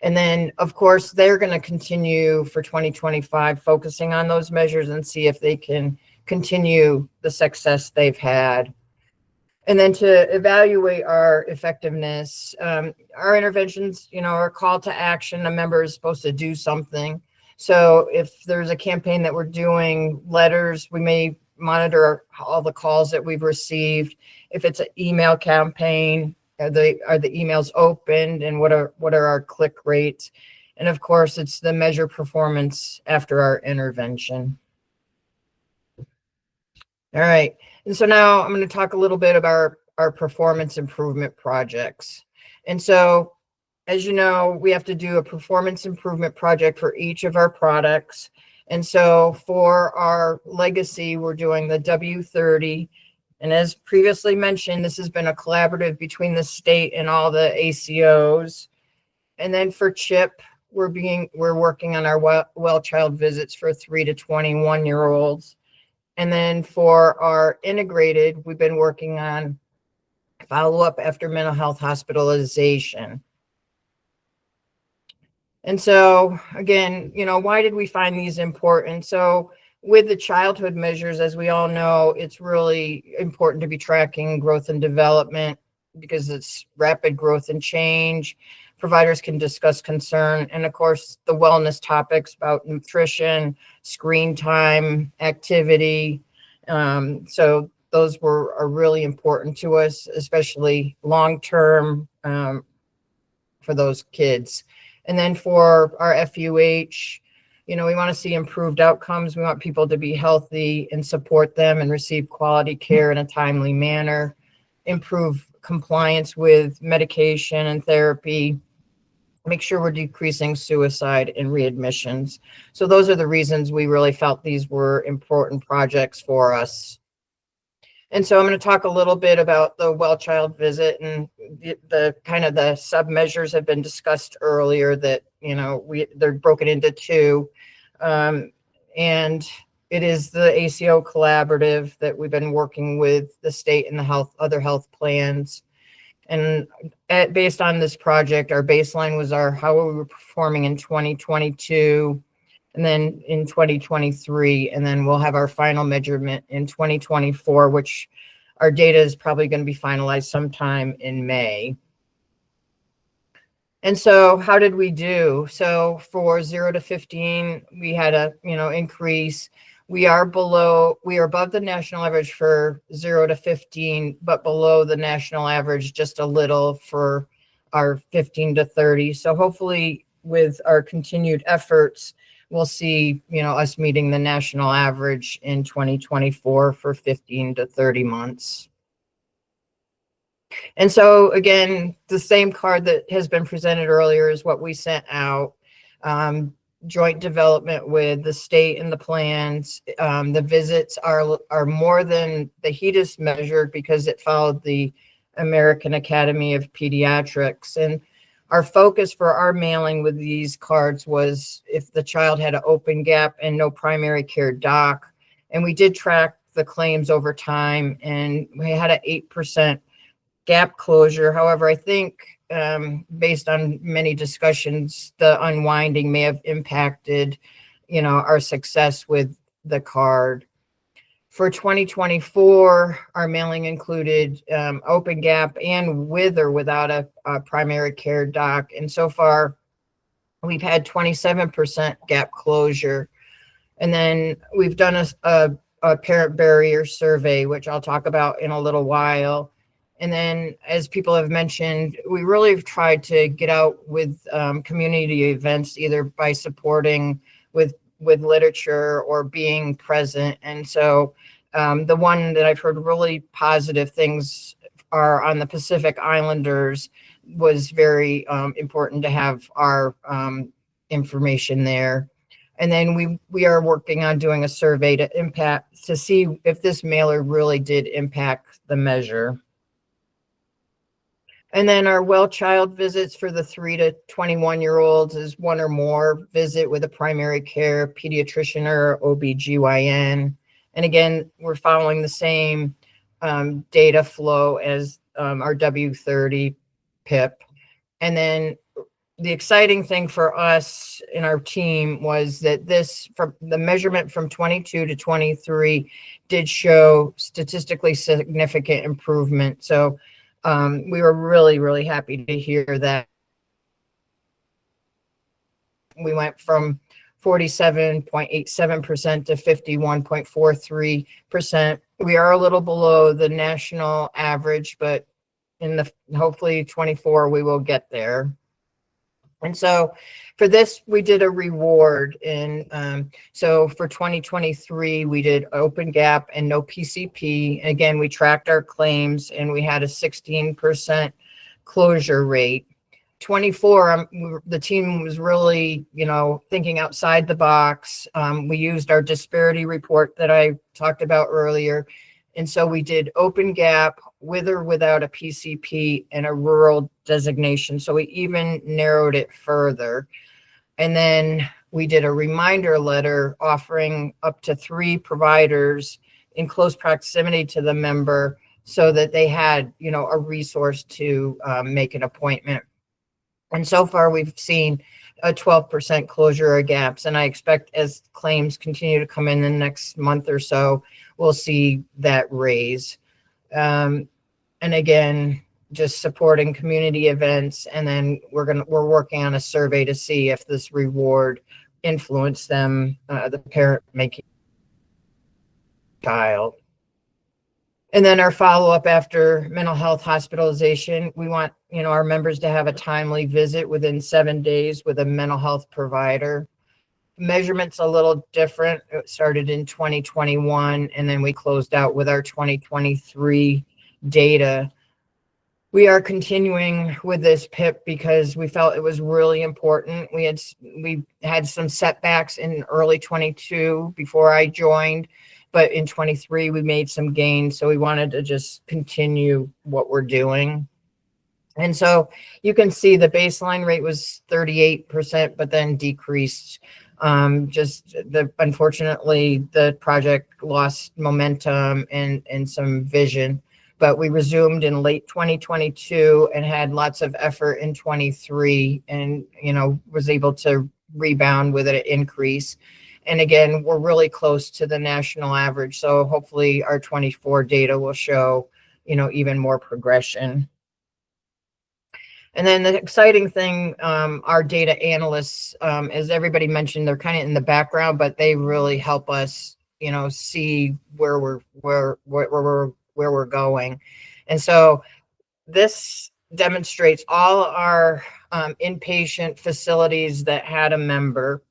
And then, of course, they're going to continue for 2025 focusing on those measures and see if they can continue the success they've had. And then to evaluate our effectiveness, our interventions, are a call to action. A member is supposed to do something. So if there's a campaign that we're doing, letters, we may monitor all the calls that we've received. If it's an email campaign, are the emails opened, and what are our click rates? And of course, it's the measure performance after our intervention. All right. And so now I'm going to talk a little bit about our performance improvement projects. And so, as you know, we have to do a performance improvement project for each of our products. And so for our legacy, we're doing the W30. And as previously mentioned, this has been a collaborative between the state and all the ACOs. And then for CHIP, we're working on our well child visits for 3 to 21-year-olds. And then for our integrated, we've been working on follow-up after mental health hospitalization. And so again, why did we find these important? So with the childhood measures, as we all know, it's really important to be tracking growth and development because it's rapid growth and change. Providers can discuss concern, and of course, the wellness topics about nutrition, screen time, activity. So those are really important to us, especially long-term for those kids. And then for our FUH, we want to see improved outcomes. We want people to be healthy and support them and receive quality care in a timely manner, improve compliance with medication and therapy, make sure we're decreasing suicide and readmissions. So those are the reasons we really felt these were important projects for us. And so I'm going to talk a little bit about the well child visit, and the kind of the sub measures have been discussed earlier that, they're broken into 2. And it is the ACO collaborative that we've been working with the state and the other health plans. And based on this project, our baseline was how we were performing in 2022, and then in 2023, and then we'll have our final measurement in 2024, which our data is probably going to be finalized sometime in May. And so how did we do? So for 0 to 15, we had a, increase. We are above the national average for 0 to 15, but below the national average just a little for our 15 to 30. So hopefully with our continued efforts, we'll see, us meeting the national average in 2024 for 15 to 30 months. And so again, the same card that has been presented earlier is what we sent out. Joint development with the state and the plans. The visits are more than the HEDIS measured because it followed the American Academy of Pediatrics. And our focus for our mailing with these cards was if the child had an open gap and no primary care doc. And we did track the claims over time, and we had an 8% gap closure. However, I think based on many discussions, the unwinding may have impacted, our success with the card. For 2024, our mailing included open gap and with or without a primary care doc. And so far, we've had 27% gap closure. And then we've done a parent barrier survey, which I'll talk about in a little while. And then, as people have mentioned, we really have tried to get out with community events, either by supporting with literature or being present. And so the one that I've heard really positive things are on the Pacific Islanders. Was very important to have our information there. And then we are working on doing a survey to see if this mailer really did impact the measure. And then our well child visits for the 3 to 21-year-olds is one or more visit with a primary care pediatrician or OBGYN. And again, we're following the same data flow as our W30 PIP. And then the exciting thing for us in our team was that from the measurement from 22 to 23 did show statistically significant improvement. So we were really, really happy to hear that. We went from 47.87% to 51.43%. We are a little below the national average, but hopefully 24, we will get there. And so for this, we did a reward. And so for 2023, we did open gap and no PCP. Again, we tracked our claims and we had a 16% closure rate. 24, the team was really, thinking outside the box. We used our disparity report that I talked about earlier. And so we did open gap with or without a PCP and a rural designation. So we even narrowed it further. And then we did a reminder letter offering up to 3 providers in close proximity to the member so that they had, a resource to make an appointment. And so far we've seen a 12% closure of gaps. And I expect as claims continue to come in the next month or so, we'll see that raise. And again, just supporting community events. And then we're working on a survey to see if this reward influenced them, the parent making child. And then our follow-up after mental health hospitalization, we want, our members to have a timely visit within 7 days with a mental health provider. Measurements a little different. It started in 2021, and then we closed out with our 2023 data. We are continuing with this PIP because we felt it was really important. We had some setbacks in early 22 before I joined, but in 23 we made some gains. So we wanted to just continue what we're doing. And so you can see the baseline rate was 38%, but then decreased. Unfortunately, the project lost momentum and some vision, but we resumed in late 2022 and had lots of effort in 23 and, was able to rebound with an increase. And again, we're really close to the national average. So hopefully our 24 data will show, even more progression. And then the exciting thing, our data analysts, as everybody mentioned, they're kind of in the background, but they really help us, see where we're going. And so this demonstrates all our inpatient facilities that had a member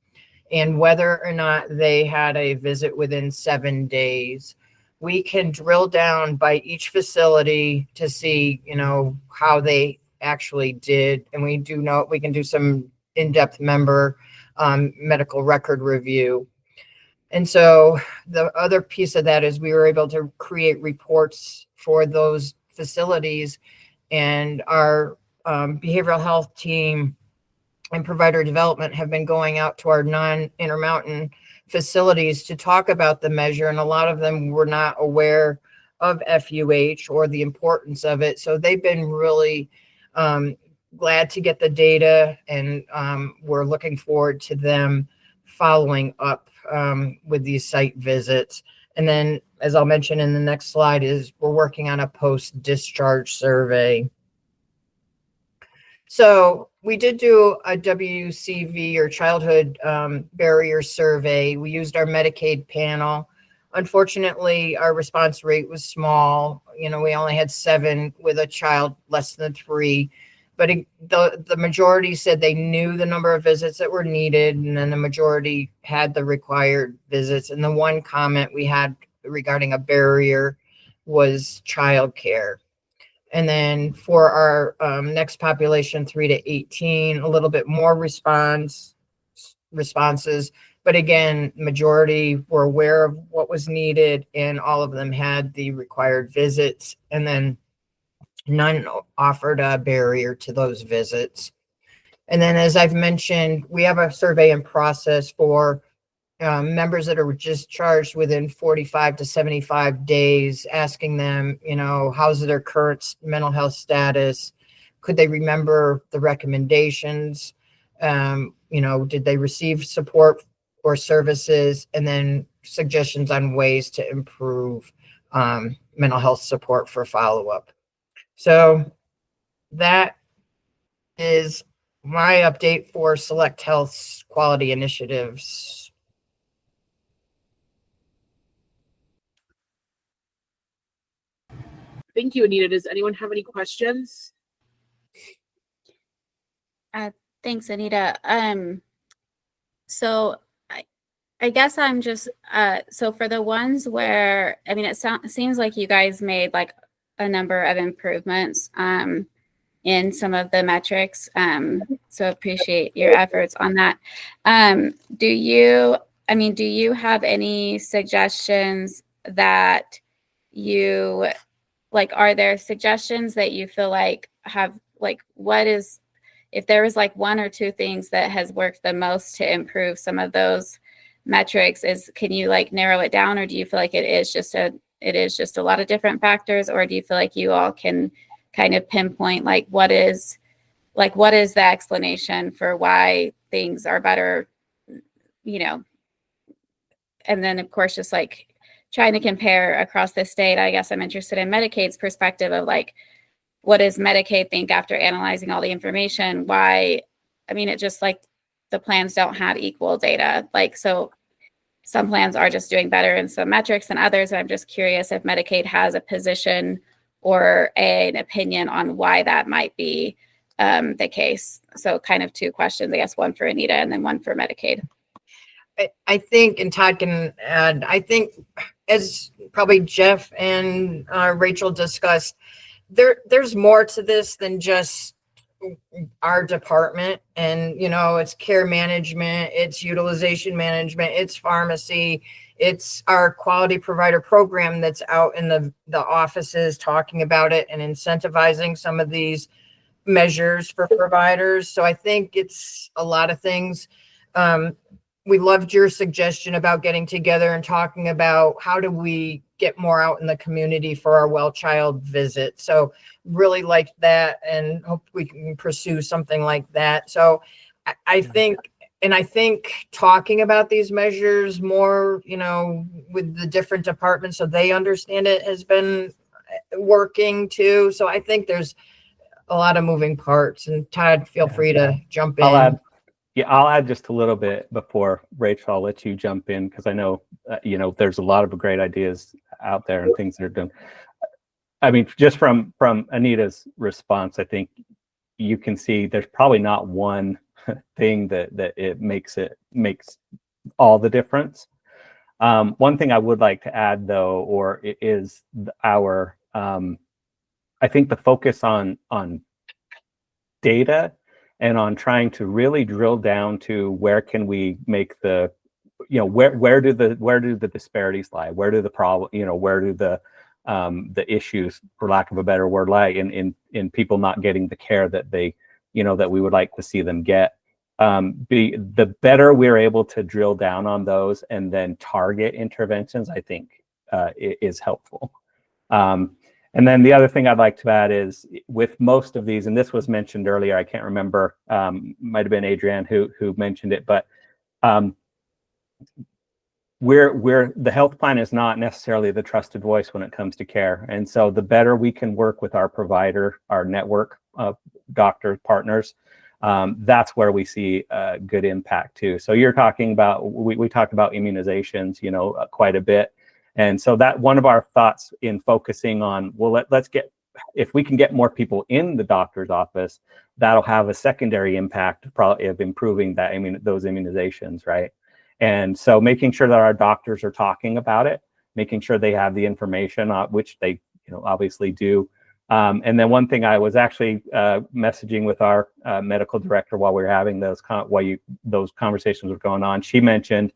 and whether or not they had a visit within 7 days. we can drill down by each facility to see, you know, how they actually did. And we do know we can do some in-depth member medical record review. And so the other piece of that is we were able to create reports for those facilities, and our behavioral health team and provider development have been going out to our non-Intermountain facilities to talk about the measure. And a lot of them were not aware of FUH or the importance of it. So they've been really glad to get the data, and we're looking forward to them following up with these site visits. And then, as I'll mention in the next slide, is we're working on a post-discharge survey. So we did do a WCV, or childhood barrier survey. We used our Medicaid panel. Unfortunately, our response rate was small. You know, we only had 7 with a child less than 3. But the majority said they knew the number of visits that were needed, and then the majority had the required visits. And the one comment we had regarding a barrier was childcare. And then for our next population, 3 to 18, a little bit more responses. But again, majority were aware of what was needed, and all of them had the required visits. And then none offered a barrier to those visits. And then, as I've mentioned, we have a survey in process for members that are discharged within 45 to 75 days, asking them, you know, how's their current mental health status? Could they remember the recommendations? You know, did they receive support or services? And then suggestions on ways to improve mental health support for follow-up. So that is my update for Select Health's quality initiatives. Thank you, Anita. Does anyone have any questions? Thanks, Anita. So I guess I'm just, so for the ones where, I mean, it seems like you guys made like a number of improvements in some of the metrics. So appreciate your efforts on that. Do you have any suggestions that you, like, are there suggestions that you feel like have, like, if there was like 1 or 2 things that has worked the most to improve some of those metrics, can you like narrow it down, or do you feel like it is just a lot of different factors, or do you feel like you all can kind of pinpoint like what is the explanation for why things are better, you know? And then of course, just like trying to compare across the state, I guess I'm interested in Medicaid's perspective of like, what does Medicaid think after analyzing all the information? Why, I mean, it just like the plans don't have equal data. Like, so some plans are just doing better in some metrics than others. And I'm just curious if Medicaid has a position or an opinion on why that might be the case. So kind of 2 questions, I guess, one for Anita and then one for Medicaid. I think, and Todd can add, I think as probably Jeff and Rachel discussed, there's more to this than just our department. And, you know, it's care management, it's utilization management, it's pharmacy, it's our quality provider program that's out in the offices talking about it and incentivizing some of these measures for providers. So I think it's a lot of things. We loved your suggestion about getting together and talking about how do we get more out in the community for our well child visit. So really liked that, and hope we can pursue something like that. So I think talking about these measures more, you know, with the different departments so they understand it has been working too. So I think there's a lot of moving parts, and Todd, feel free to jump in. I'll add just a little bit before Rachel. I'll let you jump in because I know, you know, there's a lot of great ideas out there and things that are done. I mean, just from Anita's response, I think you can see there's probably not one thing that it makes all the difference. One thing I would like to add, though, is our, I think the focus on data and on trying to really drill down to where can we make the, where do the disparities lie? Where do the problem, where do the issues, for lack of a better word, lie in people not getting the care that they, that we would like to see them get. The better we're able to drill down on those and then target interventions, I think is helpful. And then the other thing I'd like to add is with most of these, and this was mentioned earlier, I can't remember, might have been Adrienne who mentioned it, but the health plan is not necessarily the trusted voice when it comes to care. And so the better we can work with our provider, our network of doctor partners, that's where we see good impact too. So you're talking about, we talked about immunizations, quite a bit. And so that one of our thoughts in focusing on, well, let's get, if we can get more people in the doctor's office, that'll have a secondary impact probably of improving that, those immunizations, right? And so making sure that our doctors are talking about it, making sure they have the information, which they, obviously do. And then one thing I was actually messaging with our medical director while we were having those conversations were going on. She mentioned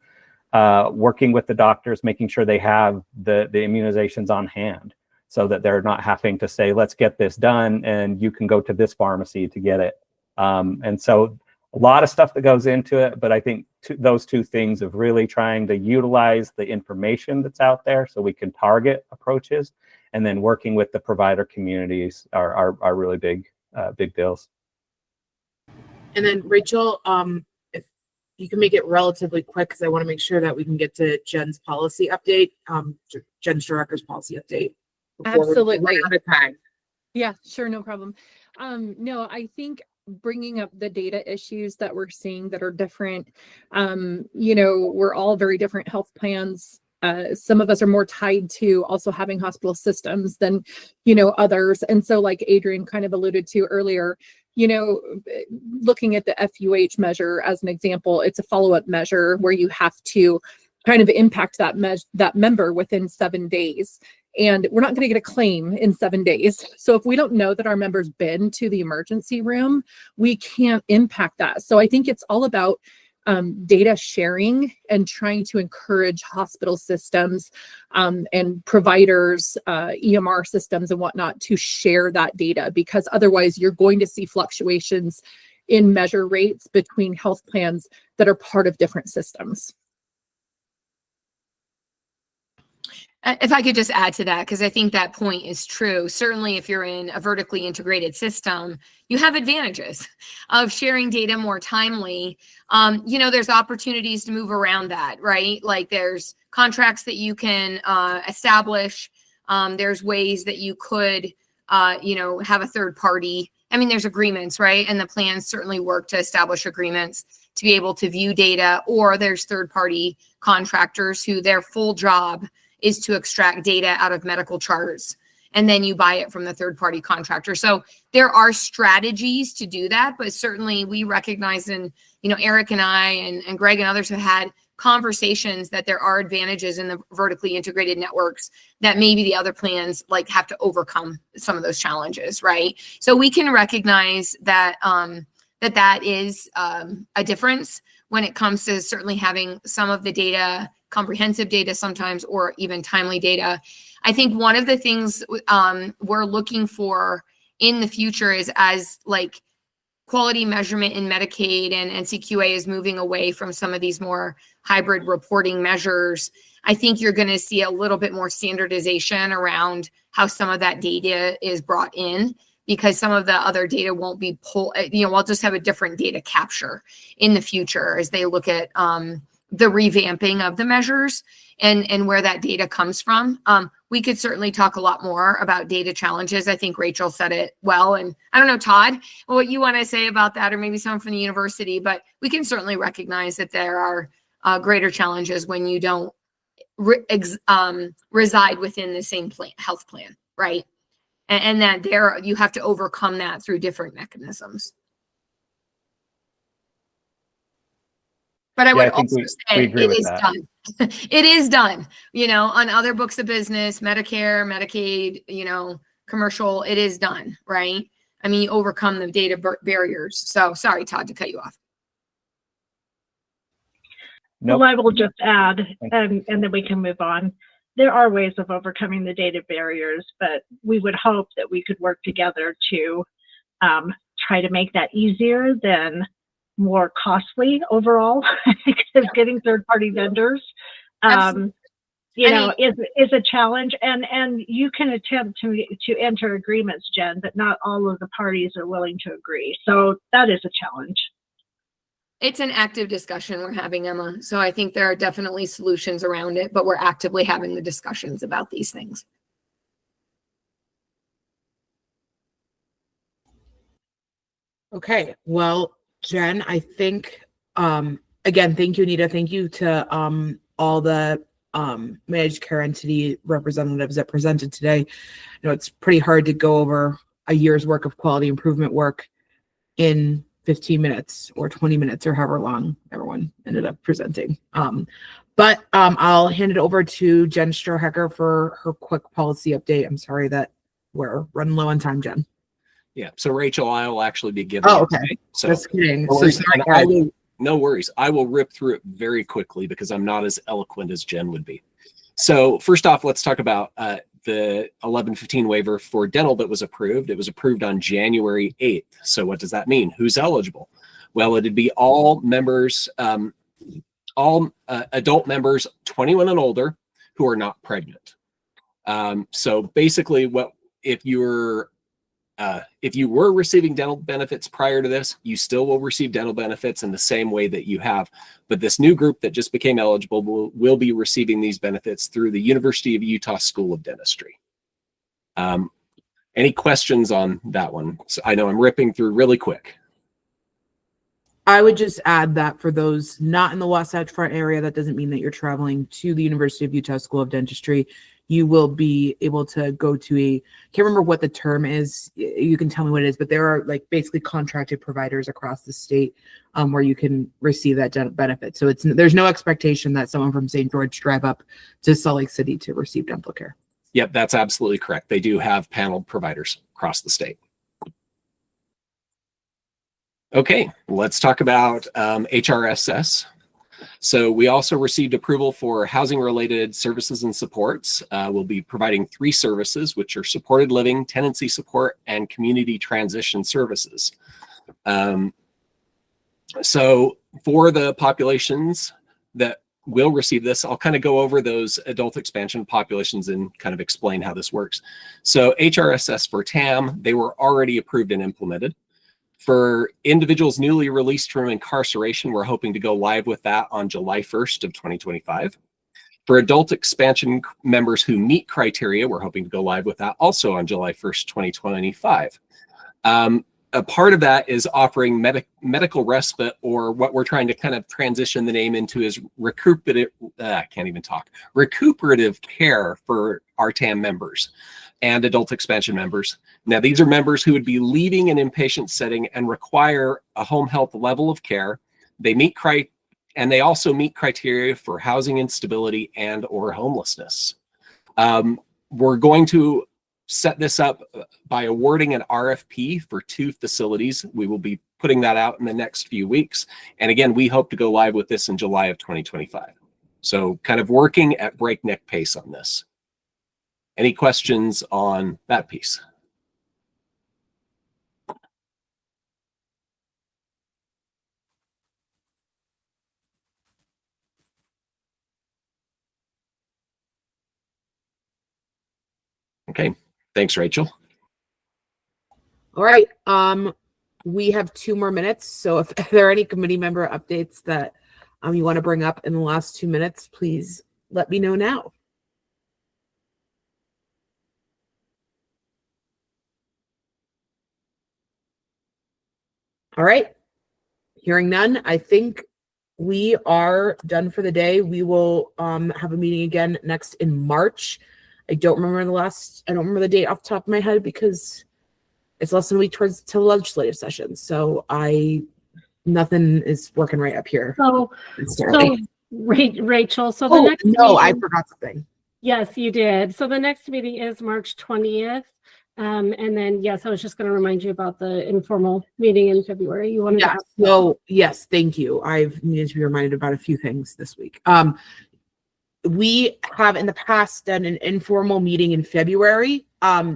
working with the doctors, making sure they have the immunizations on hand so that they're not having to say, let's get this done and you can go to this pharmacy to get it. And so a lot of stuff that goes into it, but I think those two things of really trying to utilize the information that's out there so we can target approaches, and then working with the provider communities are really big deals. And then Rachel, if you can make it relatively quick, because I want to make sure that we can get to Jen's policy update, Jen's director's policy update. Absolutely. We're out of time. Yeah, sure. No problem. No, I think bringing up the data issues that we're seeing that are different, we're all very different health plans. Some of us are more tied to also having hospital systems than, others. And so like Adrienne kind of alluded to earlier, looking at the FUH measure as an example, it's a follow-up measure where you have to kind of impact that member within 7 days. And we're not going to get a claim in 7 days. So if we don't know that our member's been to the emergency room, we can't impact that. So I think it's all about data sharing and trying to encourage hospital systems and providers, EMR systems and whatnot to share that data, because otherwise you're going to see fluctuations in measure rates between health plans that are part of different systems. If I could just add to that, because I think that point is true. Certainly, if you're in a vertically integrated system, you have advantages of sharing data more timely. There's opportunities to move around that, right? Like there's contracts that you can establish. There's ways that you could, have a third party. There's agreements, right? And the plans certainly work to establish agreements to be able to view data, or there's third party contractors who their full job is to extract data out of medical charts, and then you buy it from the third party contractor. So there are strategies to do that, but certainly we recognize, and Eric and I and Greg and others have had conversations that there are advantages in the vertically integrated networks that maybe the other plans have to overcome some of those challenges, right? So we can recognize that that is a difference when it comes to certainly having some of the data, comprehensive data sometimes, or even timely data. I think one of the things we're looking for in the future is as quality measurement in Medicaid and NCQA is moving away from some of these more hybrid reporting measures, I think you're going to see a little bit more standardization around how some of that data is brought in, because some of the other data won't be pulled, we'll just have a different data capture in the future as they look at the revamping of the measures and where that data comes from. We could certainly talk a lot more about data challenges. I think Rachel said it well. And I don't know, Todd, what you want to say about that, or maybe someone from the university, but we can certainly recognize that there are greater challenges when you don't reside within the same health plan, right? And that you have to overcome that through different mechanisms. But I would also say it is done. It is done, on other books of business, Medicare, Medicaid, commercial, it is done, right? I mean, you overcome the data barriers. So sorry, Todd, to cut you off. Well, I will just add, and then we can move on. There are ways of overcoming the data barriers, but we would hope that we could work together to try to make that easier than more costly overall, because getting third-party vendors, is a challenge. And you can attempt to enter agreements, Jen, but not all of the parties are willing to agree. So that is a challenge. It's an active discussion we're having, Emma. So I think there are definitely solutions around it, but we're actively having the discussions about these things. Okay, well, Jen, I think, again, thank you, Anita. Thank you to all the managed care entity representatives that presented today. It's pretty hard to go over a year's work of quality improvement work in 15 minutes or 20 minutes or however long everyone ended up presenting. But I'll hand it over to Jen Strohecker for her quick policy update. I'm sorry that we're running low on time, Jen. Yeah. So Rachel, I will actually be giving. Oh, okay. So, Just kidding. No So worries. sorry, And I guys. will, no worries. I will rip through it very quickly because I'm not as eloquent as Jen would be. So first off, let's talk about the 1115 waiver for dental that was approved. It was approved on January 8th. So what does that mean? Who's eligible? Well, it'd be all members, all adult members 21 and older who are not pregnant. So basically, if you were receiving dental benefits prior to this, you still will receive dental benefits in the same way that you have. But this new group that just became eligible will be receiving these benefits through the University of Utah School of Dentistry. Any questions on that one? So I know I'm ripping through really quick. I would just add that for those not in the Wasatch Front area, that doesn't mean that you're traveling to the University of Utah School of Dentistry. You will be able to go to can't remember what the term is. You can tell me what it is, but there are basically contracted providers across the state where you can receive that dental benefit. So there's no expectation that someone from St. George drive up to Salt Lake City to receive dental care. Yep, that's absolutely correct. They do have paneled providers across the state. Okay, let's talk about HRSS. So we also received approval for housing related services and supports. We'll be providing 3 services, which are supported living, tenancy support, and community transition services. So for the populations that will receive this, I'll kind of go over those adult expansion populations and kind of explain how this works. So HRSS for TAM, they were already approved and implemented. For individuals newly released from incarceration, we're hoping to go live with that on July 1st of 2025. For adult expansion members who meet criteria, we're hoping to go live with that also on July 1st, 2025. A part of that is offering medical respite, or what we're trying to kind of transition the name into is recuperative care for our TAM members and adult expansion members. Now, these are members who would be leaving an inpatient setting and require a home health level of care. They meet and they also meet criteria for housing instability and or homelessness. We're going to set this up by awarding an RFP for 2 facilities. We will be putting that out in the next few weeks. And again, we hope to go live with this in July of 2025. So kind of working at breakneck pace on this. Any questions on that piece? Okay, thanks, Rachel. All right. We have 2 more minutes. So if there are any committee member updates that you want to bring up in the last 2 minutes, please let me know now. All right. Hearing none, I think we are done for the day. We will have a meeting again next in March. I don't remember the date off the top of my head because it's less than a week towards to the legislative session. So nothing is working right up here. So Rachel, so the Oh, next no, I meeting- forgot something. Yes, you did. So the next meeting is March 20th. And then, yes, I was just going to remind you about the informal meeting in February. You wanted to Yeah. ask? So yes, thank you. I've needed to be reminded about a few things this week. We have in the past done an informal meeting in February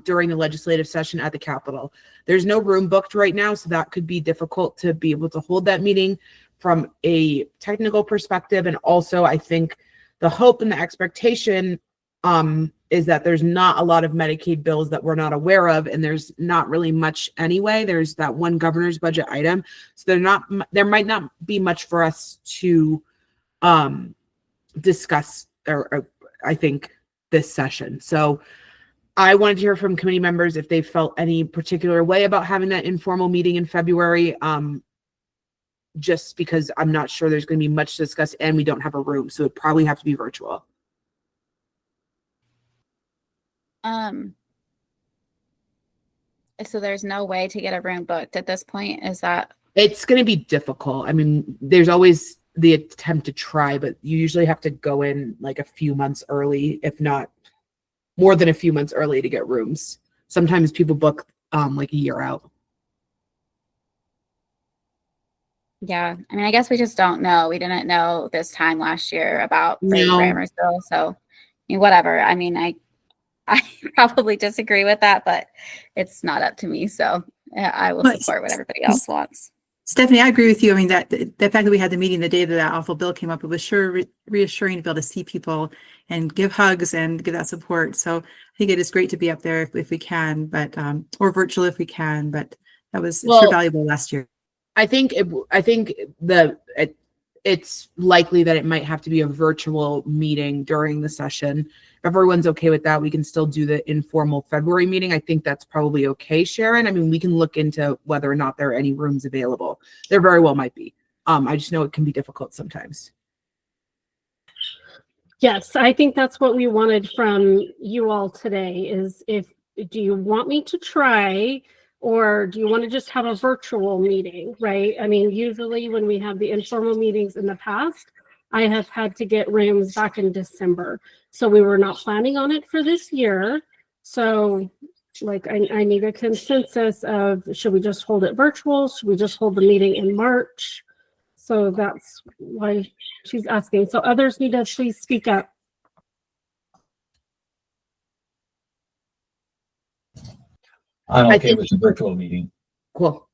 during the legislative session at the Capitol. There's no room booked right now, so that could be difficult to be able to hold that meeting from a technical perspective. And also, I think the hope and the expectation is that there's not a lot of Medicaid bills that we're not aware of, and there's not really much anyway. There's that one governor's budget item, so there might not be much for us to discuss or I think this session. So I wanted to hear from committee members if they felt any particular way about having that informal meeting in February. Just because I'm not sure there's going to be much to discuss and we don't have a room, so it'd probably have to be virtual. So there's no way to get a room booked at this point. Is that? It's going to be difficult. I mean, there's always the attempt to try, but you usually have to go in like a few months early, if not more than a few months early to get rooms. Sometimes people book like a year out. Yeah, I mean, I guess we just don't know. We didn't know this time last year about the No. grammar bill, so I mean, whatever. I mean, I probably disagree with that, but it's not up to me. So I will But- support what everybody else wants. Stephanie, I agree with you. I mean, that the fact that we had the meeting the day that that awful bill came up, it was sure reassuring to be able to see people and give hugs and give that support. So I think it is great to be up there if we can, but or virtual if we can. But that was Well, sure valuable last year. I think it's likely that it might have to be a virtual meeting during the session. If everyone's okay with that, we can still do the informal February meeting. I think that's probably okay, Sharon. I mean, we can look into whether or not there are any rooms available. There very well might be. I just know it can be difficult sometimes. Yes, I think that's what we wanted from you all today is do you want me to try or do you want to just have a virtual meeting, right? I mean, usually when we have the informal meetings in the past, I have had to get rooms back in December. So we were not planning on it for this year. So like I need a consensus of should we just hold it virtual? Should we just hold the meeting in March? So that's why she's asking. So others need to please speak up. I'm I okay think- with the virtual meeting. Cool.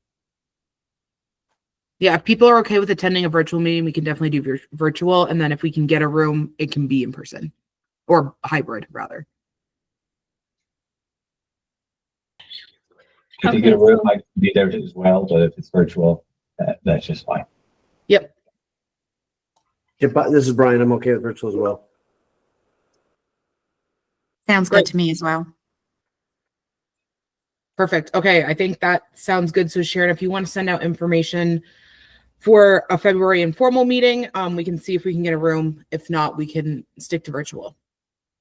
Yeah, if people are okay with attending a virtual meeting, we can definitely do virtual. And then if we can get a room, it can be in person or hybrid rather. If you get a room, I can be there as well, but if it's virtual, that's just fine. Yep. Yeah, but this is Brian. I'm okay with virtual as well. Sounds good to me as well. Perfect. Okay, I think that sounds good. So Sharon, if you want to send out information for a February informal meeting, we can see if we can get a room. If not, we can stick to virtual.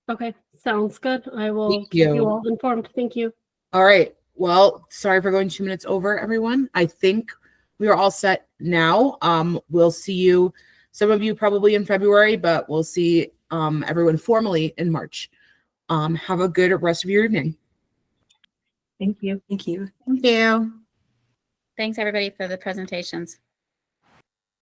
Okay, sounds good. I will Thank keep you. you all informed. Thank you. All right. Well, sorry for going 2 minutes over, everyone. I think we are all set now. We'll see you, some of you probably in February, but we'll see everyone formally in March. Have a good rest of your evening. Thank you. Thank you. Thank you. Thanks everybody for the presentations.